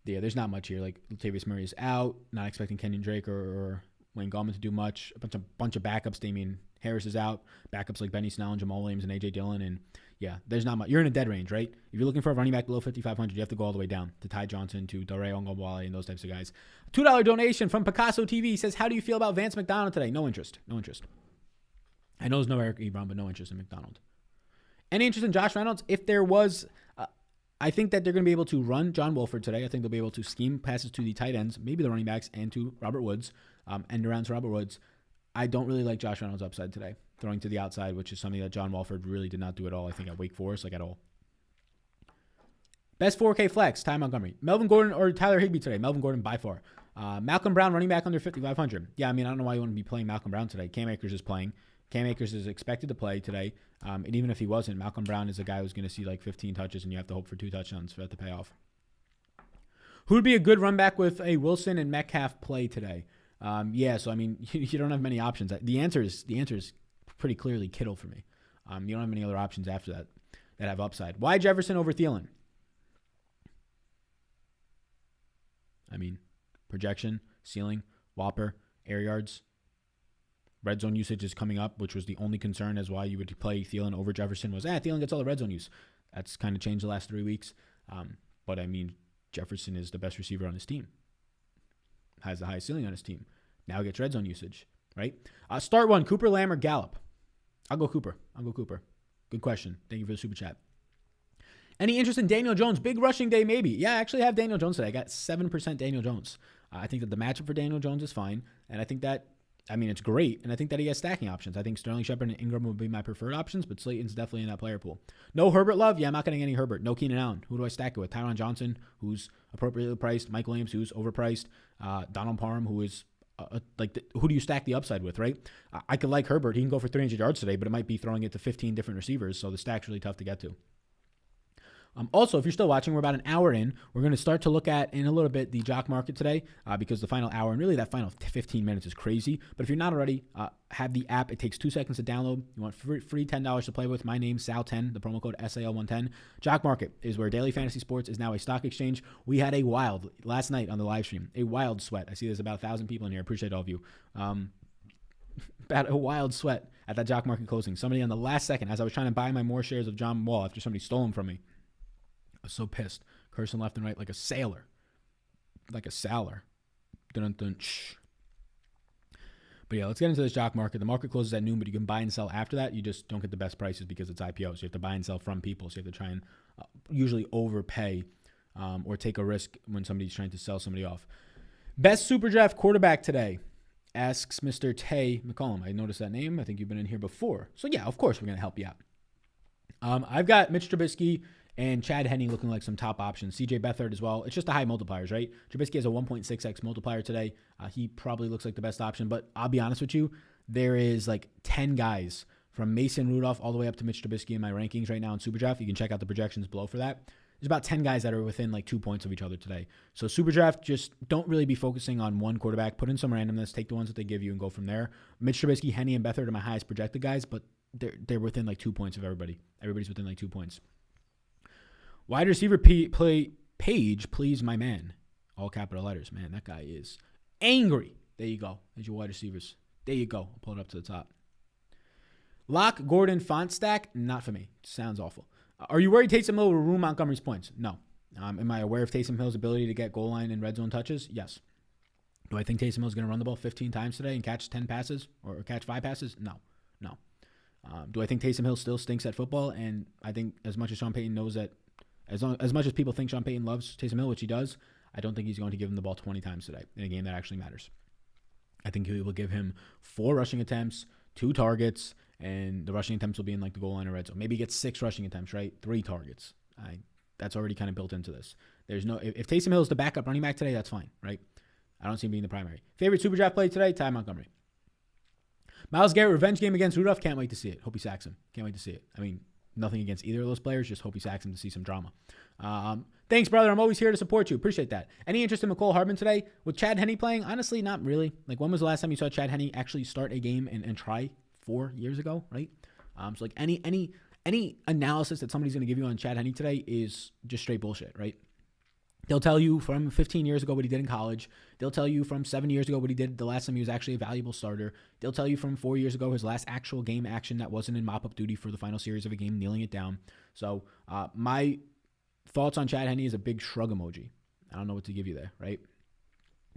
Yeah, there's not much here. Like, Latavius Murray is out. Not expecting Kenyon Drake or Wayne Gallman to do much. A bunch of backups. Damian Harris is out. Backups like Benny Snell and Jamal Williams and A.J. Dillon. And yeah, there's not much. You're in a dead range, right? If you're looking for a running back below 5,500, you have to go all the way down to Ty Johnson, to Dare Ogunbowale, and those types of guys. $2 donation from Picasso TV says, how do you feel about Vance McDonald today? No interest. I know there's no Eric Ebron, but no interest in McDonald. Any interest in Josh Reynolds? If there was, I think that they're going to be able to run John Walford today. I think they'll be able to scheme passes to the tight ends, maybe the running backs, and to Robert Woods, end around to Robert Woods. I don't really like Josh Reynolds' upside today, throwing to the outside, which is something that John Walford really did not do at all, I think, at Wake Forest, like at all. Best 4K flex, Ty Montgomery. Melvin Gordon or Tyler Higbee today? Melvin Gordon by far. Malcolm Brown, running back under 5,500. Yeah, I mean, I don't know why you want to be playing Malcolm Brown today. Cam Akers is playing. Cam Akers is expected to play today. And even if he wasn't, Malcolm Brown is a guy who's going to see like 15 touches, and you have to hope for 2 touchdowns for that to pay off. Who would be a good run back with a Wilson and Metcalf play today? Yeah, so I mean, you don't have many options. The answer is pretty clearly Kittle for me. You don't have any other options after that have upside. Why Jefferson over Thielen? I mean, projection, ceiling, Whopper, air yards. Red zone usage is coming up, which was the only concern as why you would play Thielen over Jefferson was, Thielen gets all the red zone use. That's kind of changed the last 3 weeks. But I mean, Jefferson is the best receiver on his team. Has the highest ceiling on his team. Now gets red zone usage, right? Start one, Cooper, Lamb, or Gallup? I'll go Cooper. Good question. Thank you for the super chat. Any interest in Daniel Jones? Big rushing day, maybe. Yeah, I actually have Daniel Jones today. I got 7% Daniel Jones. I think that the matchup for Daniel Jones is fine. And I think that I mean, it's great, and I think that he has stacking options. I think Sterling Shepard and Ingram would be my preferred options, but Slayton's definitely in that player pool. No Herbert love? Yeah, I'm not getting any Herbert. No Keenan Allen. Who do I stack it with? Tyron Johnson, who's appropriately priced. Mike Williams, who's overpriced. Donald Parham, who is who do you stack the upside with, right? I could like Herbert. He can go for 300 yards today, but it might be throwing it to 15 different receivers, so the stack's really tough to get to. Also, if you're still watching, we're about an hour in. We're going to start to look at, in a little bit, the jock market today because the final hour, and really that final 15 minutes is crazy. But if you're not already, have the app. It takes 2 seconds to download. You want free $10 to play with. My name's Sal10, the promo code SAL110. Jock market is where daily fantasy sports is now a stock exchange. We had a wild, last night on the live stream, a wild sweat. I see there's about 1,000 people in here. I appreciate all of you. About a wild sweat at that jock market closing. Somebody on the last second, as I was trying to buy my more shares of John Wall after somebody stole them from me. I was so pissed. Cursing left and right like a sailor. Like a sailor. Dun-dun-dun. Shh. But yeah, let's get into this jock market. The market closes at noon, but you can buy and sell after that. You just don't get the best prices because it's IPO. So you have to buy and sell from people. So you have to try and usually overpay or take a risk when somebody's trying to sell somebody off. Best super draft quarterback today, asks Mr. Tay McCollum. I noticed that name. I think you've been in here before. So yeah, of course we're going to help you out. I've got Mitch Trubisky and Chad Henne looking like some top options. CJ Beathard as well. It's just the high multipliers, right? Trubisky has a 1.6x multiplier today. He probably looks like the best option, but I'll be honest with you, there is like 10 guys from Mason Rudolph all the way up to Mitch Trubisky in my rankings right now in Superdraft. You can check out the projections below for that. There's about 10 guys that are within like 2 points of each other today. So Superdraft, just don't really be focusing on one quarterback. Put in some randomness, take the ones that they give you and go from there. Mitch Trubisky, Henne, and Beathard are my highest projected guys, but they're within like 2 points of everybody. Everybody's within like 2 points. Wide receiver page, please, my man. All capital letters. Man, that guy is angry. There you go. There's your wide receivers. There you go. I'll pull it up to the top. Lock, Gordon, font stack, not for me. Sounds awful. Are you worried Taysom Hill will ruin Montgomery's points? No. Am I aware of Taysom Hill's ability to get goal line and red zone touches? Yes. Do I think Taysom Hill's going to run the ball 15 times today and catch 10 passes or catch 5 passes? No. Do I think Taysom Hill still stinks at football? And I think as much as Sean Payton knows that, as much as people think Sean Payton loves Taysom Hill, which he does, I don't think he's going to give him the ball 20 times today in a game that actually matters. I think he will give him 4 rushing attempts, 2 targets, and the rushing attempts will be in like the goal line or red zone. Maybe he gets 6 rushing attempts, right? 3 targets. That's already kind of built into this. There's no if Taysom Hill is the backup running back today, that's fine, right? I don't see him being the primary. Favorite super draft play today? Ty Montgomery. Myles Garrett revenge game against Rudolph. Can't wait to see it. Hope he sacks him. Can't wait to see it. I mean, nothing against either of those players. Just hope he sacks him to see some drama. Thanks, brother. I'm always here to support you. Appreciate that. Any interest in McCole Hardman today? With Chad Henne playing? Honestly, not really. Like, when was the last time you saw Chad Henne actually start a game and try 4 years ago, right? So, like, any analysis that somebody's going to give you on Chad Henne today is just straight bullshit, right? They'll tell you from 15 years ago what he did in college. They'll tell you from 7 years ago what he did the last time he was actually a valuable starter. They'll tell you from 4 years ago his last actual game action that wasn't in mop-up duty for the final series of a game, kneeling it down. So my thoughts on Chad Henne is a big shrug emoji. I don't know what to give you there, right?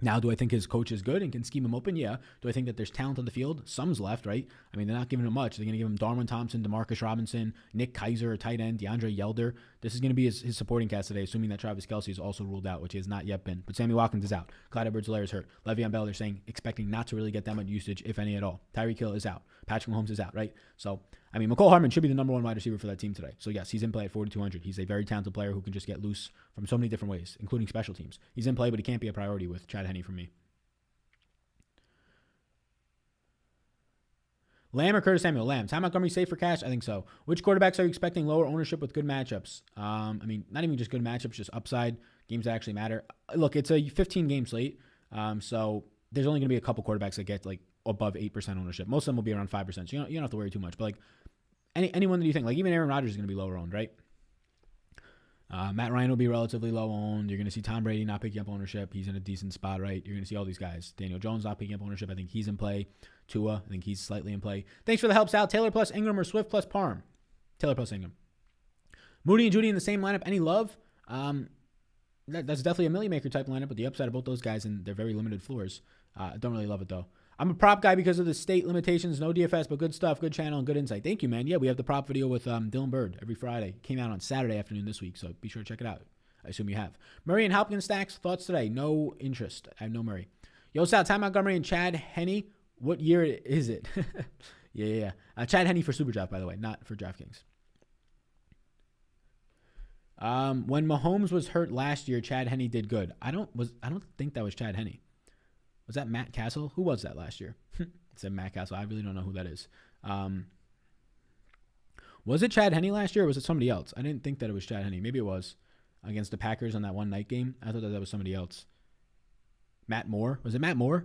Now, do I think his coach is good and can scheme him open? Yeah. Do I think that there's talent on the field? Some's left, right? I mean, they're not giving him much. They're going to give him Darwin Thompson, Demarcus Robinson, Nick Keiser, a tight end, DeAndre Yelder. This is going to be his supporting cast today, assuming that Travis Kelce is also ruled out, which he has not yet been. But Sammy Watkins is out. Clyde Edwards-Helaire is hurt. Le'Veon Bell, they're saying, expecting not to really get that much usage, if any at all. Tyreek Hill is out. Patrick Mahomes is out, right? So, I mean, McCole Hardman should be the number 1 wide receiver for that team today. So, yes, he's in play at 4,200. He's a very talented player who can just get loose from so many different ways, including special teams. He's in play, but he can't be a priority with Chad Henne for me. Lamb or Curtis Samuel? Lamb. Ty Montgomery safe for cash? I think so. Which quarterbacks are you expecting lower ownership with good matchups? I mean, not even just good matchups, just upside, games that actually matter. Look, it's a 15-game slate, so there's only going to be a couple quarterbacks that get like above 8% ownership. Most of them will be around 5%, so you don't have to worry too much. But like anyone that you think, like even Aaron Rodgers is going to be lower owned, right? Matt Ryan will be relatively low owned. You're going to see Tom Brady not picking up ownership. He's in a decent spot, right? You're going to see all these guys. Daniel Jones not picking up ownership. I think he's in play. Tua, I think he's slightly in play. Thanks for the help, Sal. Taylor plus Ingram or Swift plus Parham? Taylor plus Ingram. Moody and Judy in the same lineup. Any love? That's definitely a million maker type lineup, but the upside of both those guys and their very limited floors. Don't really love it though. I'm a prop guy because of the state limitations. No DFS, but good stuff, good channel, and good insight. Thank you, man. Yeah, we have the prop video with Dylan Bird every Friday. Came out on Saturday afternoon this week, so be sure to check it out. I assume you have. Murray and Hopkins stacks. Thoughts today? No interest. I have no Murray. Yo, Sal, Ty Montgomery and Chad Henne What year is it? yeah. Chad Henne for Super Draft, by the way, not for DraftKings. When Mahomes was hurt last year, Chad Henne did good. I don't think that was Chad Henne. Was that Matt Castle? Who was that last year? It said Matt Castle. I really don't know who that is. Was it Chad Henne last year or was it somebody else? I didn't think that it was Chad Henne. Maybe it was against the Packers on that one night game. I thought that was somebody else. Matt Moore? Was it Matt Moore?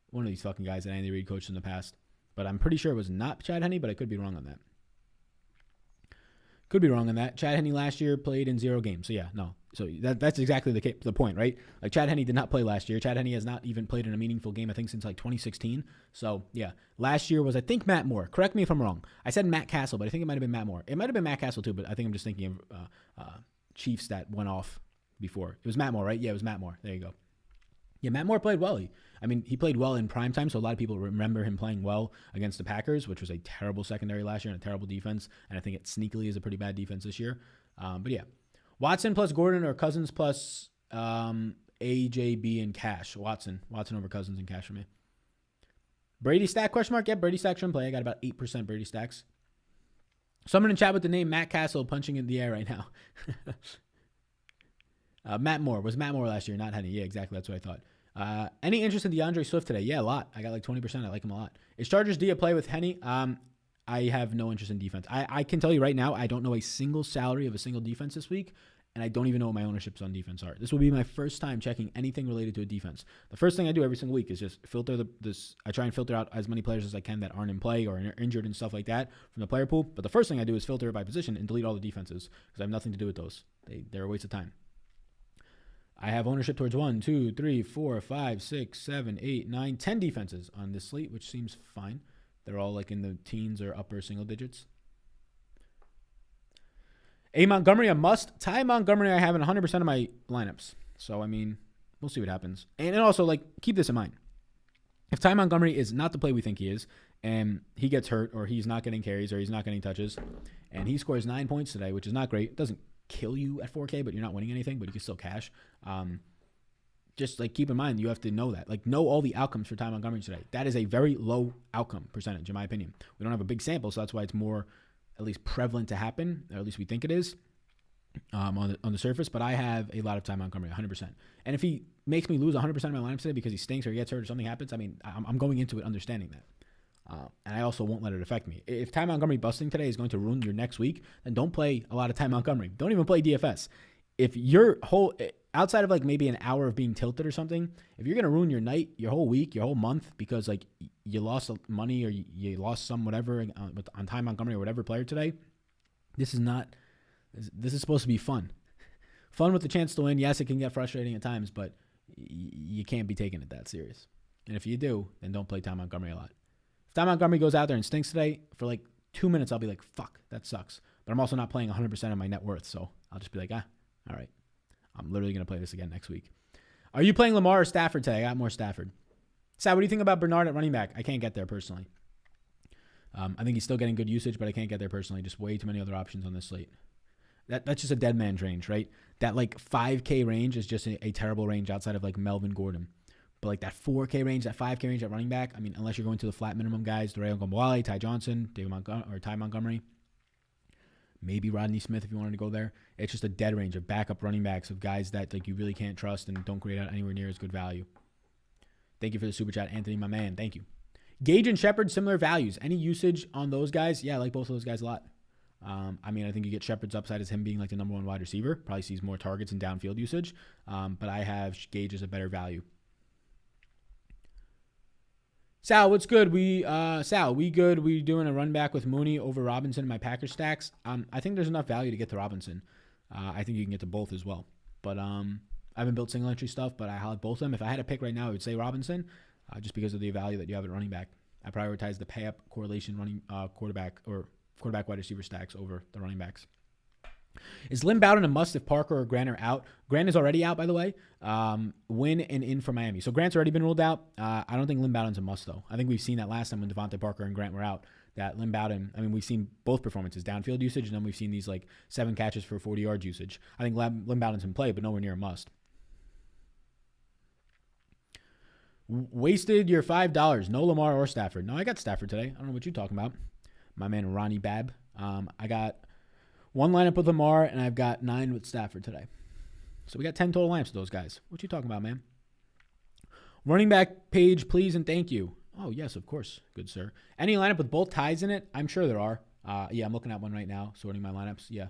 One of these fucking guys that Andy Reid coached in the past. But I'm pretty sure it was not Chad Henne, but I could be wrong on that. Could be wrong on that. Chad Henne last year played in 0 games. So, yeah, no. So, that's exactly the point, right? Like, Chad Henne did not play last year. Chad Henne has not even played in a meaningful game, I think, since, 2016. So, yeah. Last year was, I think, Matt Moore. Correct me if I'm wrong. I said Matt Castle, but I think it might have been Matt Moore. It might have been Matt Castle, too, but I think I'm just thinking of Chiefs that went off before. It was Matt Moore, right? Yeah, it was Matt Moore. There you go. Yeah, Matt Moore played well. He played well in primetime, so a lot of people remember him playing well against the Packers, which was a terrible secondary last year and a terrible defense, and I think it sneakily is a pretty bad defense this year. But yeah, Watson plus Gordon or Cousins plus AJB and Cash. Watson over Cousins and Cash for me. Brady stack, question mark? Yeah, Brady stack shouldn't play. I got about 8% Brady stacks. Someone in chat with the name Matt Castle punching in the air right now. Matt Moore. Was Matt Moore last year, not Henne. Yeah, exactly. That's what I thought. Any interest in DeAndre Swift today? Yeah, a lot. I got 20%. I like him a lot. Is Chargers D a play with Henne? I have no interest in defense. I can tell you right now, I don't know a single salary of a single defense this week, and I don't even know what my ownerships on defense are. This will be my first time checking anything related to a defense. The first thing I do every single week is just filter I try and filter out as many players as I can that aren't in play or injured and stuff like that from the player pool. But the first thing I do is filter it by position and delete all the defenses because I have nothing to do with those. They're a waste of time. I have ownership towards 1, 2, 3, 4, 5, 6, 7, 8, 9, 10 defenses on this slate, which seems fine. They're all in the teens or upper single digits. A. Montgomery, a must. Ty Montgomery, I have in 100% of my lineups. So, we'll see what happens. And also, keep this in mind. If Ty Montgomery is not the play we think he is, and he gets hurt, or he's not getting carries, or he's not getting touches, and he scores 9 points today, which is not great. It doesn't kill you at 4K, but you're not winning anything, but you can still cash. Just keep in mind, you have to know that. Know all the outcomes for Ty Montgomery today. That is a very low outcome percentage, in my opinion. We don't have a big sample, so that's why it's more, at least, prevalent to happen, or at least we think it is on the surface. But I have a lot of Ty Montgomery, 100%. And if he makes me lose 100% of my lineups today because he stinks or he gets hurt or something happens, I'm going into it understanding that. And I also won't let it affect me. If Ty Montgomery busting today is going to ruin your next week, then don't play a lot of Ty Montgomery. Don't even play DFS. If your whole, outside of maybe an hour of being tilted or something, if you're going to ruin your night, your whole week, your whole month, because you lost money or you lost some whatever on Ty Montgomery or whatever player today, this is supposed to be fun. Fun with the chance to win. Yes, it can get frustrating at times, but you can't be taking it that serious. And if you do, then don't play Ty Montgomery a lot. If Ty Montgomery goes out there and stinks today, for 2 minutes, I'll be like, fuck, that sucks. But I'm also not playing 100% of my net worth, so I'll just be like, all right. I'm literally going to play this again next week. Are you playing Lamar or Stafford today? I got more Stafford. Sal, what do you think about Bernard at running back? I can't get there personally. I think he's still getting good usage, but I can't get there personally. Just way too many other options on this slate. That's just a dead man's range, right? That 5K range is just a terrible range outside of Melvin Gordon. But that 4K range, that 5K range at running back, unless you're going to the flat minimum guys, Darrell Gombawale, Ty Johnson, Ty Montgomery, maybe Rodney Smith if you wanted to go there. It's just a dead range of backup running backs of guys that you really can't trust and don't grade out anywhere near as good value. Thank you for the super chat, Anthony, my man. Thank you. Gage and Shepard, similar values. Any usage on those guys? Yeah, I like both of those guys a lot. I think you get Shepard's upside as him being the number one wide receiver. Probably sees more targets and downfield usage. But I have Gage as a better value. Sal, what's good? We good. We doing a run back with Mooney over Robinson in my Packers stacks. I think there's enough value to get to Robinson. I think you can get to both as well. But I haven't built single entry stuff, but I have both of them. If I had to pick right now, I would say Robinson, just because of the value that you have at running back. I prioritize the pay up correlation running quarterback wide receiver stacks over the running backs. Is Lynn Bowden a must if Parker or Grant are out? Grant is already out, by the way. Win and in for Miami. So Grant's already been ruled out. I don't think Lynn Bowden's a must, though. I think we've seen that last time when Devonte Parker and Grant were out, that Lynn Bowden, we've seen both performances, downfield usage, and then we've seen these 7 catches for 40 yards usage. I think Lynn Bowden's in play, but nowhere near a must. Wasted your $5. No Lamar or Stafford. No, I got Stafford today. I don't know what you're talking about. My man Ronnie Babb. I got one lineup with Lamar, and I've got 9 with Stafford today. So we got 10 total lineups with those guys. What you talking about, man? Running back page, please and thank you. Oh, yes, of course. Good, sir. Any lineup with both ties in it? I'm sure there are. Yeah, I'm looking at one right now, sorting my lineups. Yeah.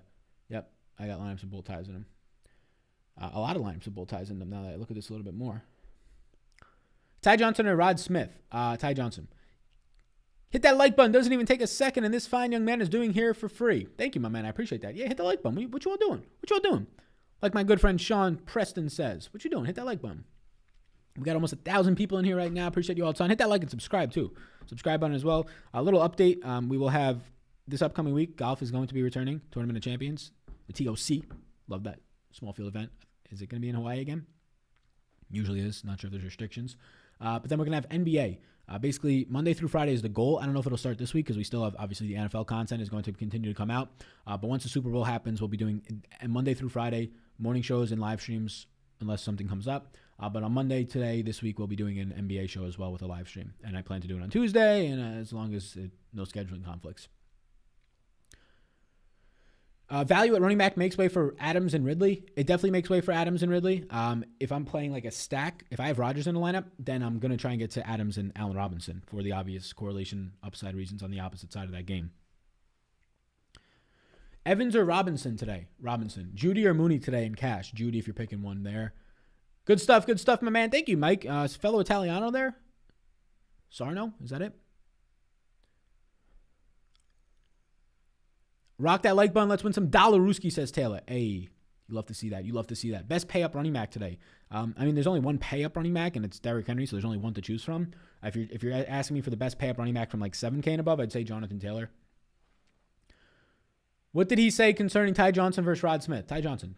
Yep. I got lineups with both ties in them. A lot of lineups with both ties in them now that I look at this a little bit more. Ty Johnson or Rod Smith? Ty Johnson. Hit that like button. Doesn't even take a second, and this fine young man is doing here for free. Thank you, my man. I appreciate that. Yeah, hit the like button. What you all doing? What you all doing? Like my good friend Sean Preston says. What you doing? Hit that like button. We got almost 1,000 people in here right now. Appreciate you all the time. Hit that like and subscribe, too. Subscribe button as well. A little update. We will have this upcoming week, golf is going to be returning. Tournament of Champions. The TOC. Love that small field event. Is it going to be in Hawaii again? Usually is. Not sure if there's restrictions. But then we're going to have NBA. Basically, Monday through Friday is the goal. I don't know if it'll start this week because we still have, obviously, the NFL content is going to continue to come out. But once the Super Bowl happens, we'll be doing Monday through Friday morning shows and live streams unless something comes up. But on Monday, today, this week, we'll be doing an NBA show as well with a live stream. And I plan to do it on Tuesday, and as long as no scheduling conflicts. Value at running back makes way for Adams and Ridley. It definitely makes way for Adams and Ridley. If I'm playing like a stack, if I have Rodgers in the lineup, then I'm going to try and get to Adams and Allen Robinson for the obvious correlation upside reasons on the opposite side of that game. Evans or Robinson today? Robinson. Judy or Mooney today in cash? Judy if you're picking one there. Good stuff, my man. Thank you, Mike. Fellow Italiano there? Sarno? Is that it? Rock that like button. Let's win some Dollaruski, says Taylor. Hey, you love to see that. You love to see that. Best pay-up running back today. There's only one pay-up running back, and it's Derrick Henry, so there's only one to choose from. If you're asking me for the best pay-up running back from like 7K and above, I'd say Jonathan Taylor. What did he say concerning Ty Johnson versus Rod Smith? Ty Johnson.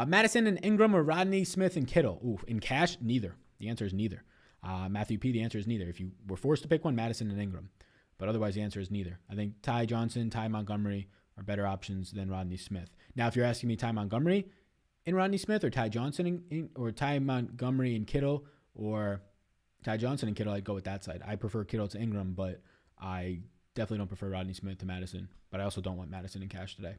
Madison and Ingram or Rodney, Smith and Kittle? Ooh, in cash, neither. The answer is neither. Matthew P., the answer is neither. If you were forced to pick one, Madison and Ingram. But otherwise, the answer is neither. I think Ty Johnson, Ty Montgomery are better options than Rodney Smith. Now, if you're asking me Ty Montgomery and Rodney Smith or Ty Johnson or Ty Montgomery and Kittle or Ty Johnson and Kittle, I'd go with that side. I prefer Kittle to Ingram, but I definitely don't prefer Rodney Smith to Madison. But I also don't want Madison in cash today.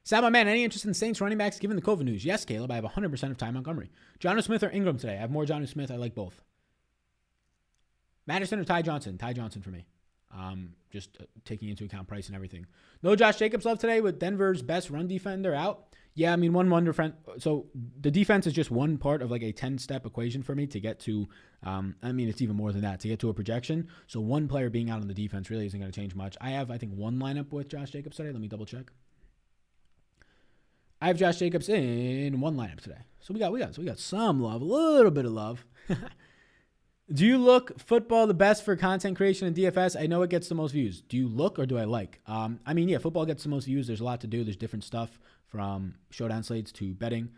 Sal, my man, any interest in Saints running backs given the COVID news? Yes, Caleb. I have 100% of Ty Montgomery. Jonnu Smith or Ingram today? I have more Jonnu Smith. I like both. Madison or Ty Johnson? Ty Johnson for me. Just taking into account price and everything. No Josh Jacobs love today with Denver's best run defender out. Yeah, one wonder friend. So the defense is just one part of like a 10-step equation for me to get to. It's even more than that to get to a projection. So one player being out on the defense really isn't going to change much. I have, I think, one lineup with Josh Jacobs today. Let me double check. I have Josh Jacobs in one lineup today. So we got some love, a little bit of love. Do you look football the best for content creation and DFS? I know it gets the most views. Do you look or do I like? Football gets the most views. There's a lot to do. There's different stuff from showdown slates to betting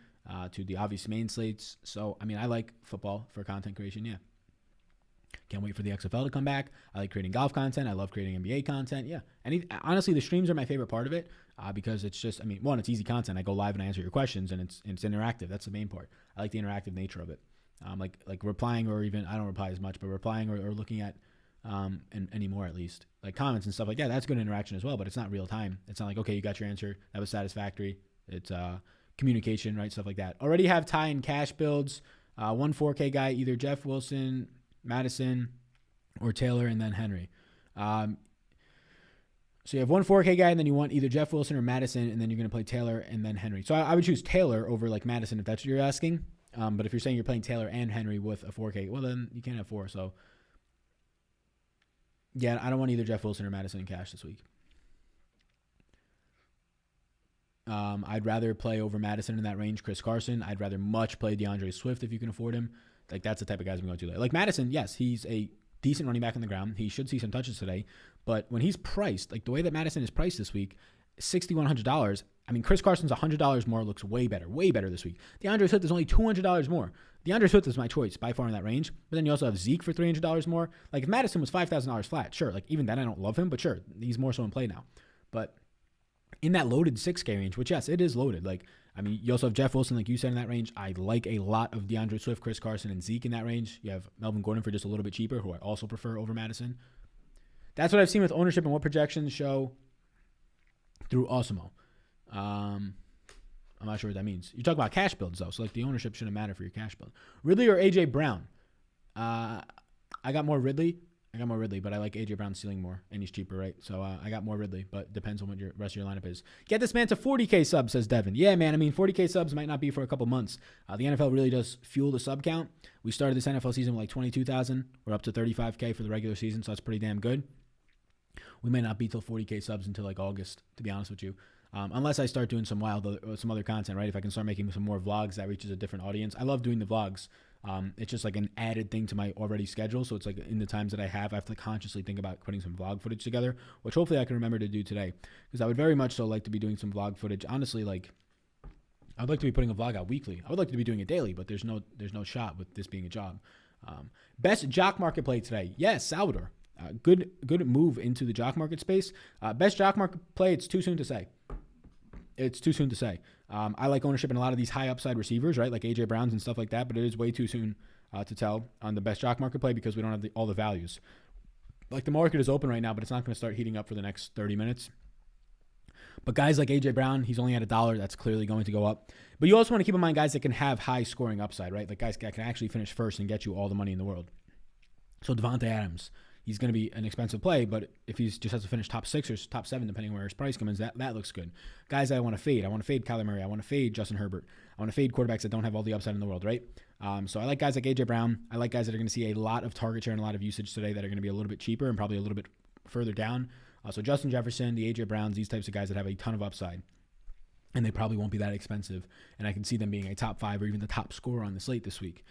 to the obvious main slates. So, I like football for content creation, yeah. Can't wait for the XFL to come back. I like creating golf content. I love creating NBA content, yeah. Honestly, the streams are my favorite part of it because it's just, one, it's easy content. I go live and I answer your questions and it's interactive. That's the main part. I like the interactive nature of it. Like replying or even, I don't reply as much, but replying or looking at anymore at least, like comments and stuff like that, that's good interaction as well, but it's not real time. It's not like, okay, you got your answer. That was satisfactory. It's communication, right? Stuff like that. Already have Ty and cash builds. One 4K guy, either Jeff Wilson, Madison, or Taylor, and then Henry. So you have one 4K guy, and then you want either Jeff Wilson or Madison, and then you're going to play Taylor and then Henry. So I would choose Taylor over like Madison if that's what you're asking. But if you're saying you're playing Taylor and Henry with a 4K, well, then you can't have 4. So, yeah, I don't want either Jeff Wilson or Madison in cash this week. I'd rather play over Madison in that range Chris Carson. I'd rather much play DeAndre Swift if you can afford him. Like, that's the type of guys I'm going to do. Like Madison, yes, he's a decent running back on the ground. He should see some touches today. But when he's priced, like the way that Madison is priced this week, $6,100. Chris Carson's $100 more, looks way better this week. DeAndre Swift is only $200 more. DeAndre Swift is my choice by far in that range. But then you also have Zeke for $300 more. Like if Madison was $5,000 flat, sure. Like even then I don't love him, but sure, he's more so in play now. But in that loaded 6K range, which, yes, it is loaded. Like, I mean, you also have Jeff Wilson, like you said, in that range. I like a lot of DeAndre Swift, Chris Carson, and Zeke in that range. You have Melvin Gordon for just a little bit cheaper, who I also prefer over Madison. That's what I've seen with ownership and what projections show through Osimo. I'm not sure what that means. You talk about cash builds, though, so like the ownership shouldn't matter for your cash build. Ridley or A.J. Brown? I got more Ridley. But I like A.J. Brown ceiling more, and he's cheaper, right? So I got more Ridley, but depends on what your rest of your lineup is. Get this man to 40K subs, says Devin. Yeah, man, I mean, 40K subs might not be for a couple months. The NFL really does fuel the sub count. We started this NFL season with like 22,000. We're up to 35K for the regular season, so that's pretty damn good. We may not be till 40K subs until like August, to be honest with you. Unless I start doing some other content, right? If I can start making some more vlogs that reaches a different audience. I love doing the vlogs. It's just like an added thing to my already schedule. So it's like in the times that I have to consciously think about putting some vlog footage together, which hopefully I can remember to do today. Because I would very much so like to be doing some vlog footage. Honestly, like I'd like to be putting a vlog out weekly. I would like to be doing it daily, but there's no shot with this being a job. Best jock market play today. Yes, Salvador. Good move into the jock market space. Best jock market play, it's too soon to say. I like ownership in a lot of these high upside receivers, right? Like A.J. Browns and stuff like that, but it is way too soon to tell on the best jock market play because we don't have all the values. Like the market is open right now, but it's not going to start heating up for the next 30 minutes. But guys like A.J. Brown, he's only at $1. That's clearly going to go up. But you also want to keep in mind guys that can have high scoring upside, right? Like guys that can actually finish first and get you all the money in the world. So Devonte Adams, he's going to be an expensive play, but if he just has to finish top 6 or top 7, depending on where his price comes in, that looks good. Guys I want to fade. I want to fade Kyler Murray. I want to fade Justin Herbert. I want to fade quarterbacks that don't have all the upside in the world, right? So I like guys like A.J. Brown. I like guys that are going to see a lot of target share and a lot of usage today that are going to be a little bit cheaper and probably a little bit further down. So Justin Jefferson, the A.J. Browns, these types of guys that have a ton of upside. And they probably won't be that expensive. And I can see them being a top 5 or even the top scorer on the slate this week.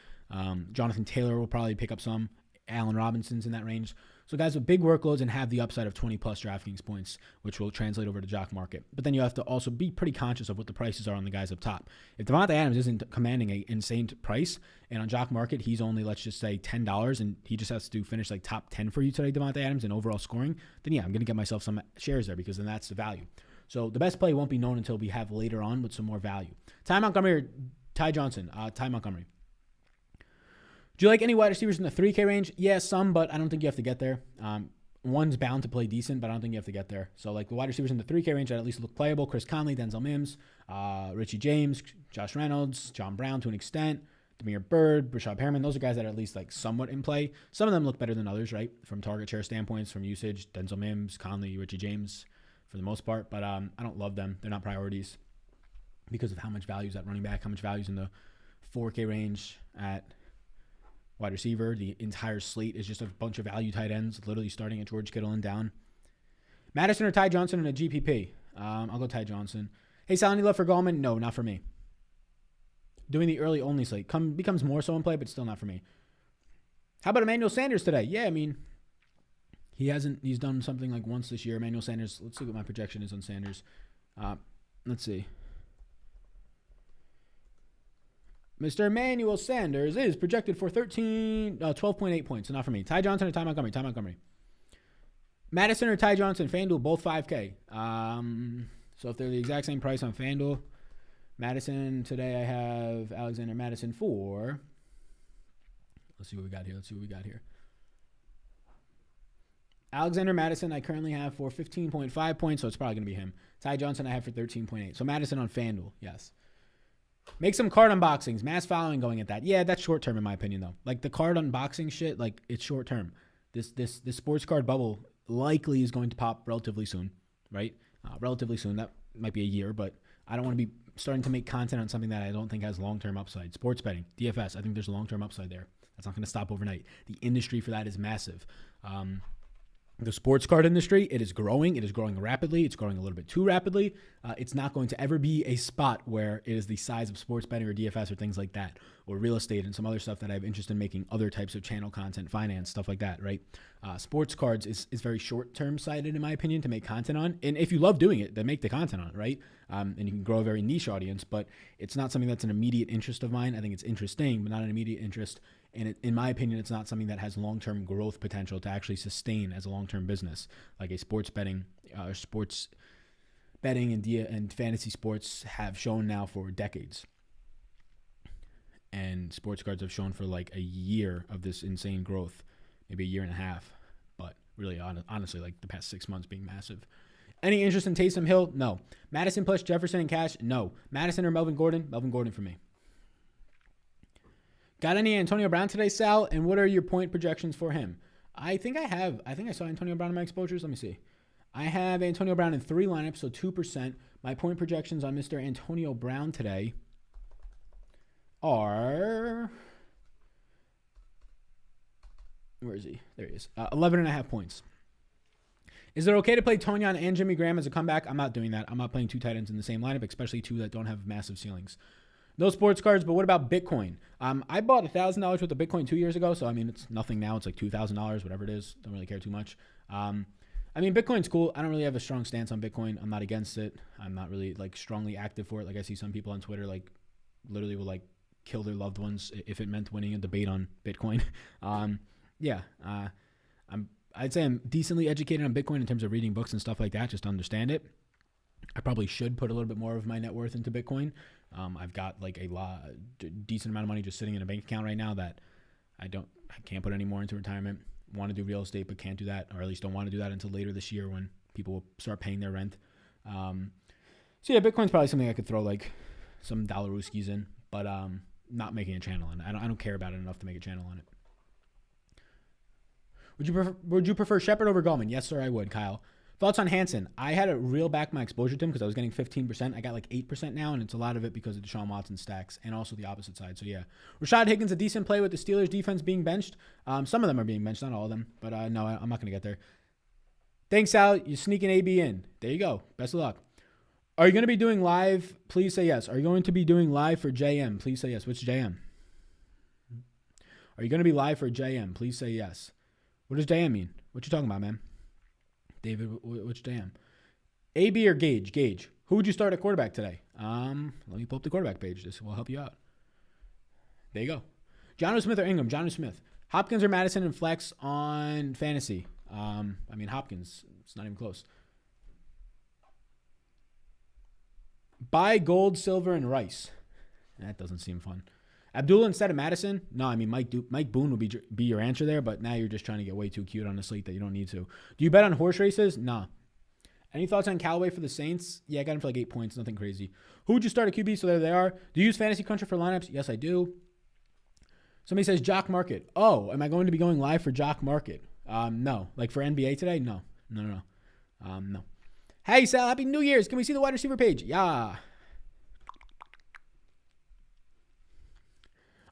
Jonathan Taylor will probably pick up some. Allen Robinson's in that range. So guys with big workloads and have the upside of 20 plus DraftKings points, which will translate over to jock market. But then you have to also be pretty conscious of what the prices are on the guys up top. If Devonte Adams isn't commanding an insane price, and on jock market he's only, let's just say, $10, and he just has to finish like top 10 for you today, Devonte Adams, in overall scoring, then yeah, I'm going to get myself some shares there because then that's the value. So the best play won't be known until we have later on with some more value. Ty Montgomery or Ty Johnson? Ty Montgomery. Do you like any wide receivers in the 3K range? Yeah, some, but I don't think you have to get there. One's bound to play decent, but I don't think you have to get there. So like the wide receivers in the 3K range that at least look playable: Chris Conley, Denzel Mims, Richie James, Josh Reynolds, John Brown to an extent, Damiere Byrd, Brashad Perriman. Those are guys that are at least like somewhat in play. Some of them look better than others, right? From target share standpoints, from usage, Denzel Mims, Conley, Richie James for the most part. But I don't love them. They're not priorities because of how much value is at running back, how much value is in the 4K range at wide receiver. The entire slate is just a bunch of value tight ends, literally starting at George Kittle and down. Madison or Ty Johnson in a GPP? I'll go Ty Johnson. Hey, Sal, any love for Goldman? No, not for me. Doing the early only slate becomes more so in play, but still not for me. How about Emmanuel Sanders today? Yeah, I mean, he's done something like once this year. Emmanuel Sanders, let's see what my projection is on Sanders. Let's see. Mr. Emmanuel Sanders is projected for 12.8 points. So not for me. Ty Johnson or Ty Montgomery? Ty Montgomery. Madison or Ty Johnson? FanDuel, both 5K. So if they're the exact same price on FanDuel, Madison, today I have Alexander Madison for, let's see what we got here. Alexander Madison, I currently have for 15.5 points, so it's probably going to be him. Ty Johnson, I have for 13.8. So Madison on FanDuel, yes. Make some card unboxings. Mass following going at that. Yeah, that's short term in my opinion though. Like the card unboxing shit, like it's short term. This sports card bubble likely is going to pop relatively soon, right? Relatively soon. That might be a year, but I don't want to be starting to make content on something that I don't think has long-term upside. Sports betting, DFS, I think there's a long-term upside there. That's not going to stop overnight. The industry for that is massive. The sports card industry, it is growing. It is growing rapidly. It's growing a little bit too rapidly. It's not going to ever be a spot where it is the size of sports betting or DFS or things like that, or real estate and some other stuff that I have interest in making other types of channel content, finance, stuff like that, right? Sports cards is very short-term sighted, in my opinion, to make content on. And if you love doing it, then make the content on it, right? And you can grow a very niche audience, but it's not something that's an immediate interest of mine. I think it's interesting, but not an immediate interest. And in my opinion, it's not something that has long-term growth betential to actually sustain as a long-term business, like a sports betting betting and fantasy sports have shown now for decades. And sports cards have shown for like a year of this insane growth, maybe a year and a half. But really, honestly, like the past 6 months being massive. Any interest in Taysom Hill? No. Madison plus Jefferson and cash? No. Madison or Melvin Gordon? Melvin Gordon for me. Got any Antonio Brown today, Sal? And what are your point projections for him? I think I saw Antonio Brown in my exposures. Let me see. I have Antonio Brown in 3 lineups, so 2%. My point projections on Mr. Antonio Brown today are... Where is he? There he is. 11.5 points. Is it okay to play Tonyan and Jimmy Graham as a comeback? I'm not doing that. I'm not playing 2 tight ends in the same lineup, especially 2 that don't have massive ceilings. No sports cards, but what about Bitcoin? I bought $1,000 worth of Bitcoin 2 years ago, so I mean, it's nothing now. It's like $2,000, whatever it is. Don't really care too much. I mean, Bitcoin's cool. I don't really have a strong stance on Bitcoin. I'm not against it. I'm not really like strongly active for it. Like I see some people on Twitter, like literally will like kill their loved ones if it meant winning a debate on Bitcoin. I'd say I'm decently educated on Bitcoin in terms of reading books and stuff like that, just to understand it. I probably should put a little bit more of my net worth into Bitcoin. I've got like a decent amount of money just sitting in a bank account right now that I can't put any more into retirement. Want to do real estate, but can't do that, or at least don't want to do that until later this year when people will start paying their rent. So yeah, Bitcoin's probably something I could throw like some dollar-ooskies in, but not making a channel on it. I don't care about it enough to make a channel on it. Would you prefer Shepard over Goldman? Yes, sir, I would, Kyle. Thoughts on Hansen? I had to reel back my exposure to him because I was getting 15%. I got like 8% now, and it's a lot of it because of Deshaun Watson stacks and also the opposite side. So, yeah. Rashad Higgins, a decent play with the Steelers defense being benched. Some of them are being benched, not all of them. But, no, I'm not going to get there. Thanks, Sal. You're sneaking AB in. There you go. Best of luck. Are you going to be doing live? Please say yes. Are you going to be doing live for JM? Please say yes. Which JM? Are you going to be live for JM? Please say yes. What does JM mean? What you talking about, man? David, which JM? AB or Gage? Gage. Who would you start at quarterback today? Let me pull up the quarterback page. This will help you out. There you go. Jonnu Smith or Ingram? Jonnu Smith. Hopkins or Madison and flex on fantasy? I mean, Hopkins. It's not even close. Buy gold, silver, and rice. That doesn't seem fun. Abdullah instead of Madison? No, I mean, Mike Boone would be your answer there, but now you're just trying to get way too cute on a slate that you don't need to. Do you bet on horse races? Nah. Any thoughts on Callaway for the Saints? Yeah, I got him for like 8 points, nothing crazy. Who would you start at QB? So there they are. Do you use Fantasy Cruncher for lineups? Yes, I do. Somebody says Jock Market. Oh, am I going to be going live for Jock Market? No. Like for NBA today? No. No. Hey, Sal, Happy New Year's. Can we see the wide receiver page? Yeah.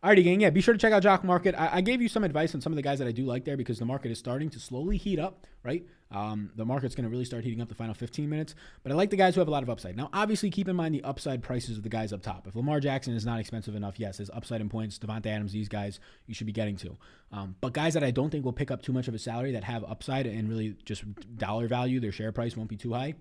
Alrighty, gang. Yeah, be sure to check out Jock Market. I gave you some advice on some of the guys that I do like there because the market is starting to slowly heat up, right? The market's going to really start heating up the final 15 minutes. But I like the guys who have a lot of upside. Now, obviously, keep in mind the upside prices of the guys up top. If Lamar Jackson is not expensive enough, yes, his upside in points, Devonte Adams, these guys, you should be getting to. But guys that I don't think will pick up too much of a salary that have upside and really just dollar value, their share price won't be too high,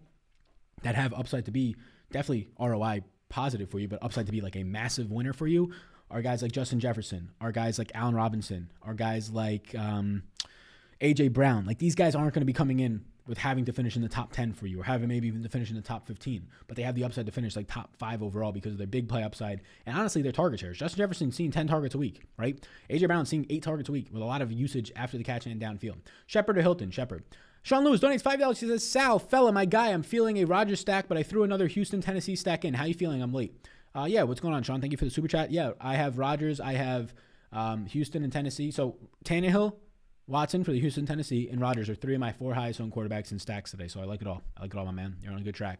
that have upside to be definitely ROI positive for you, but upside to be like a massive winner for you, are guys like Justin Jefferson, are guys like Allen Robinson, are guys like A.J. Brown. Like these guys aren't going to be coming in with having to finish in the top 10 for you or having maybe even to finish in the top 15, but they have the upside to finish like top 5 overall because of their big play upside and honestly their target shares. Justin Jefferson's seeing 10 targets a week, right? A.J. Brown's seeing 8 targets a week with a lot of usage after the catch and downfield. Shepard or Hilton? Shepard. Sean Lewis donates $5. He says, Sal, fella, my guy, I'm feeling a Rodgers stack, but I threw another Houston, Tennessee stack in. How you feeling? I'm late. Yeah, what's going on, Sean? Thank you for the super chat. Yeah, I have Rodgers. I have Houston and Tennessee. So Tannehill, Watson for the Houston, Tennessee, and Rodgers are 3 of my 4 highest owned quarterbacks in stacks today. So I like it all. I like it all, my man. You're on a good track.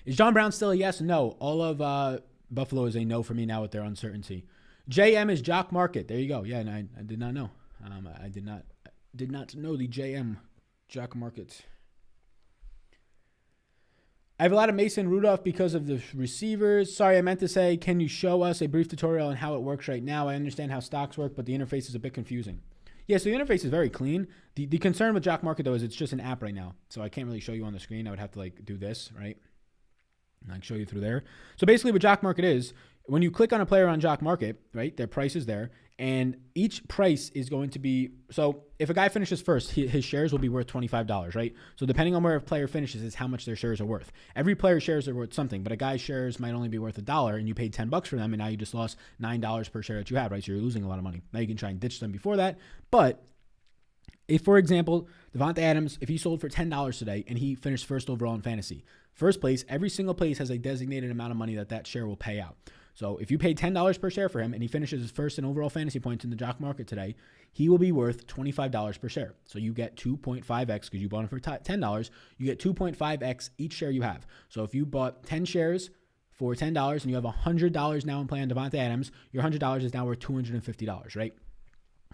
Is John Brown still a yes? No. All of Buffalo is a no for me now with their uncertainty. JM is Jock Market. There you go. Yeah, and I did not know. I did not know the JM Jock Market. I have a lot of Mason Rudolph because of the receivers. Sorry, I meant to say, can you show us a brief tutorial on how it works right now? I understand how stocks work, but the interface is a bit confusing. Yeah, so the interface is very clean. The concern with Jock Market, though, is it's just an app right now. So I can't really show you on the screen. I would have to, like, do this, right? And I can show you through there. So basically what Jock Market is, when you click on a player on Jock Market, right, their price is there, And each price is going to be, so if a guy finishes first, his shares will be worth $25, right? So depending on where a player finishes is how much their shares are worth. Every player's shares are worth something, but a guy's shares might only be worth $1 and you paid $10 for them and now you just lost $9 per share that you have, right? So you're losing a lot of money. Now you can try and ditch them before that. But if, for example, Devonte Adams, if he sold for $10 today and he finished first overall in fantasy, first place, every single place has a designated amount of money that share will pay out. So if you paid $10 per share for him and he finishes his first in overall fantasy points in the jock market today, he will be worth $25 per share. So you get 2.5x because you bought him for $10. You get 2.5x each share you have. So if you bought 10 shares for $10 and you have $100 now in play on Devonte Adams, your $100 is now worth $250, right?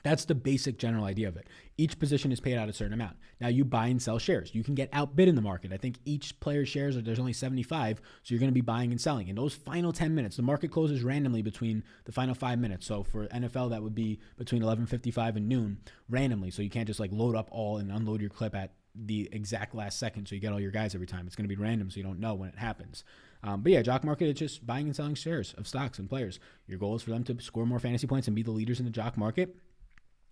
That's the basic general idea of it. Each position is paid out a certain amount. Now you buy and sell shares. You can get outbid in the market. I think each player's shares, there's only 75, so you're going to be buying and selling. In those final 10 minutes, the market closes randomly between the final 5 minutes. So for NFL, that would be between 11:55 and noon randomly. So you can't just like load up all and unload your clip at the exact last second so you get all your guys every time. It's going to be random so you don't know when it happens. But yeah, jock market, it's just buying and selling shares of stocks and players. Your goal is for them to score more fantasy points and be the leaders in the jock market,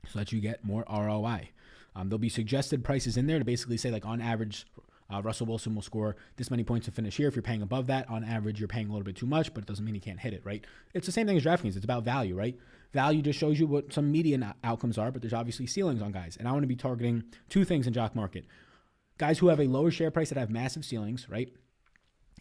so that you get more ROI. There'll be suggested prices in there to basically say, like, on average, Russell Wilson will score this many points to finish here. If you're paying above that, on average, you're paying a little bit too much, but it doesn't mean you can't hit it, right? It's the same thing as DraftKings. It's about value, right? Value just shows you what some median outcomes are, but there's obviously ceilings on guys. And I want to be targeting two things in jock market. Guys who have a lower share price that have massive ceilings, right?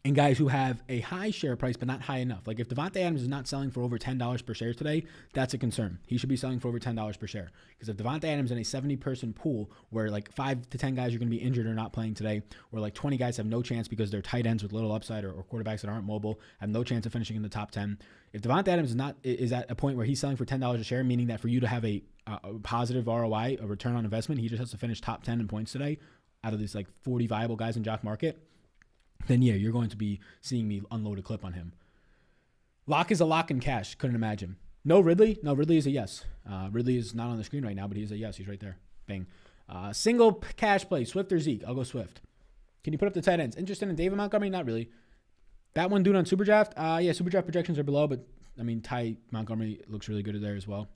And guys who have a high share price but not high enough. Like if Devonte Adams is not selling for over $10 per share today, that's a concern. He should be selling for over $10 per share. Because if Devonte Adams in a 70-person pool where like 5 to 10 guys are going to be injured or not playing today, or like 20 guys have no chance because they're tight ends with little upside or quarterbacks that aren't mobile, have no chance of finishing in the top 10. If Devonte Adams is at a point where he's selling for $10 a share, meaning that for you to have a positive ROI, a return on investment, he just has to finish top 10 in points today out of these like 40 viable guys in jock market, then yeah, you're going to be seeing me unload a clip on him. Lock is a lock in cash. Couldn't imagine. No Ridley? No, Ridley is a yes. Ridley is not on the screen right now, but he's a yes. He's right there. Bang. Single cash play, Swift or Zeke? I'll go Swift. Can you put up the tight ends? Interested in David Montgomery? Not really. That one dude on Superdraft? Yeah, Superdraft projections are below, but I mean, Ty Montgomery looks really good there as well.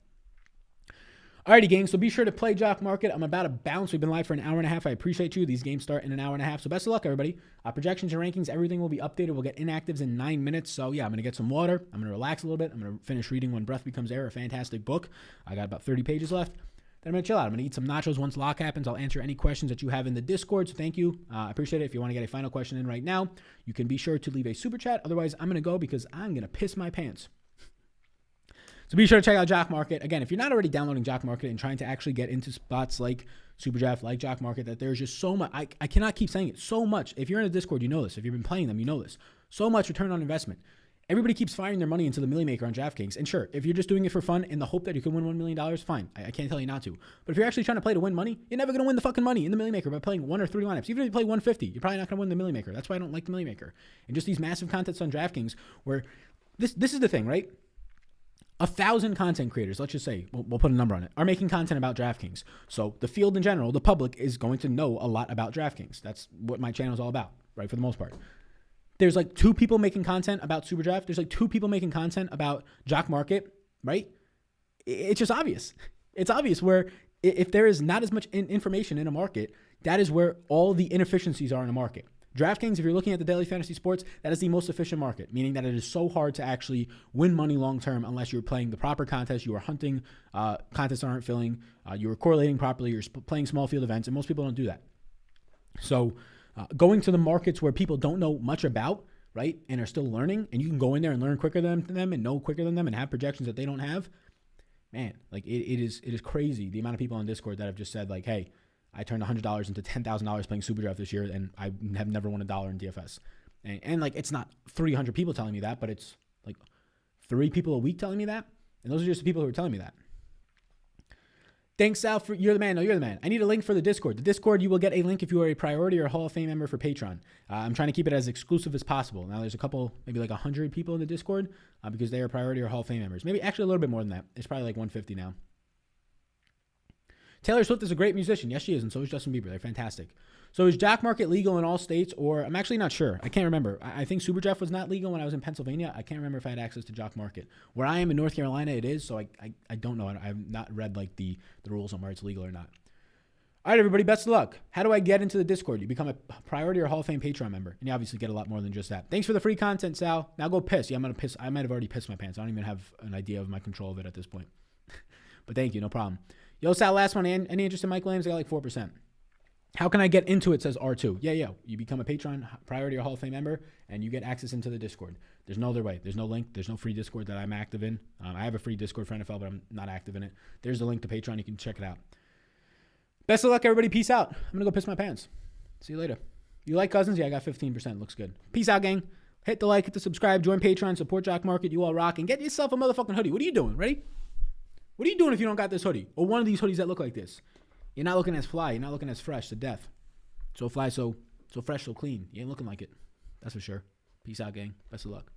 Alrighty, gang, so be sure to play jock market. I'm about to bounce. We've been live for an hour and a half. I appreciate you. These games start in an hour and a half, so best of luck, everybody. Projections and rankings, everything will be updated. We'll get inactives in 9 minutes, so yeah, I'm going to get some water. I'm going to relax a little bit. I'm going to finish reading When Breath Becomes Air, a fantastic book. I got about 30 pages left. Then I'm going to chill out. I'm going to eat some nachos once lock happens. I'll answer any questions that you have in the Discord, so thank you. I appreciate it. If you want to get a final question in right now, you can be sure to leave a super chat. Otherwise, I'm going to go because I'm going to piss my pants. So be sure to check out Jock Market. Again, if you're not already downloading Jock Market and trying to actually get into spots like Superdraft, like Jock Market, that there's just so much. I cannot keep saying it. So much. If you're in a Discord, you know this. If you've been playing them, you know this. So much return on investment. Everybody keeps firing their money into the Millie Maker on DraftKings. And sure, if you're just doing it for fun in the hope that you can win $1 million, fine. I can't tell you not to. But if you're actually trying to play to win money, you're never going to win the fucking money in the Millie Maker by playing 1 or 3 lineups. Even if you play 150, you're probably not going to win the Millie Maker. That's why I don't like the Millie Maker. And just these massive contests on DraftKings where this is the thing, right? 1,000 content creators, let's just say, we'll put a number on it, are making content about DraftKings. So the field in general, the public, is going to know a lot about DraftKings. That's what my channel is all about, right, for the most part. There's like 2 people making content about Superdraft. There's like 2 people making content about Jock Market, right? It's just obvious. It's obvious where if there is not as much information in a market, that is where all the inefficiencies are in a market. DraftKings, if you're looking at the daily fantasy sports, that is the most efficient market, meaning that it is so hard to actually win money long-term unless you're playing the proper contests, you are hunting contests that aren't filling, you are correlating properly, you're playing small field events, and most people don't do that. So going to the markets where people don't know much about, right, and are still learning, and you can go in there and learn quicker than them and know quicker than them and have projections that they don't have, man, like it is crazy the amount of people on Discord that have just said, like, hey, I turned $100 into $10,000 playing Superdraft this year, and I have never won $1 in DFS. And like, it's not 300 people telling me that, but it's like 3 people a week telling me that. And those are just the people who are telling me that. Thanks, Sal, for you're the man. No, you're the man. I need a link for the Discord. The Discord, you will get a link if you are a priority or Hall of Fame member for Patreon. I'm trying to keep it as exclusive as possible. Now, there's a couple, maybe like 100 people in the Discord because they are priority or Hall of Fame members. Maybe actually a little bit more than that. It's probably like 150 now. Taylor Swift is a great musician. Yes, she is, and so is Justin Bieber. They're fantastic. So is Jock Market legal in all states, or I'm actually not sure. I can't remember. I think Super Draft was not legal when I was in Pennsylvania. I can't remember if I had access to Jock Market. Where I am in North Carolina, it is. So I don't know. I've not read like the rules on where it's legal or not. All right, everybody, best of luck. How do I get into the Discord? You become a priority or Hall of Fame Patreon member, and you obviously get a lot more than just that. Thanks for the free content, Sal. Now go piss. Yeah, I'm going to piss. I might have already pissed my pants. I don't even have an idea of my control of it at this point. But thank you, no problem. Yo, Sal, last one. Any interest in Mike Williams? I got like 4%. How can I get into it, says R2. Yeah. You become a Patreon, priority or Hall of Fame member, and you get access into the Discord. There's no other way. There's no link. There's no free Discord that I'm active in. I have a free Discord for NFL, but I'm not active in it. There's the link to Patreon. You can check it out. Best of luck, everybody. Peace out. I'm going to go piss my pants. See you later. You like Cousins? Yeah, I got 15%. Looks good. Peace out, gang. Hit the like, hit the subscribe, join Patreon, support Jock Market. You all rock, and get yourself a motherfucking hoodie. What are you doing? Ready? What are you doing if you don't got this hoodie? Or one of these hoodies that look like this? You're not looking as fly. You're not looking as fresh to death. So fly, so fresh, so clean. You ain't looking like it. That's for sure. Peace out, gang. Best of luck.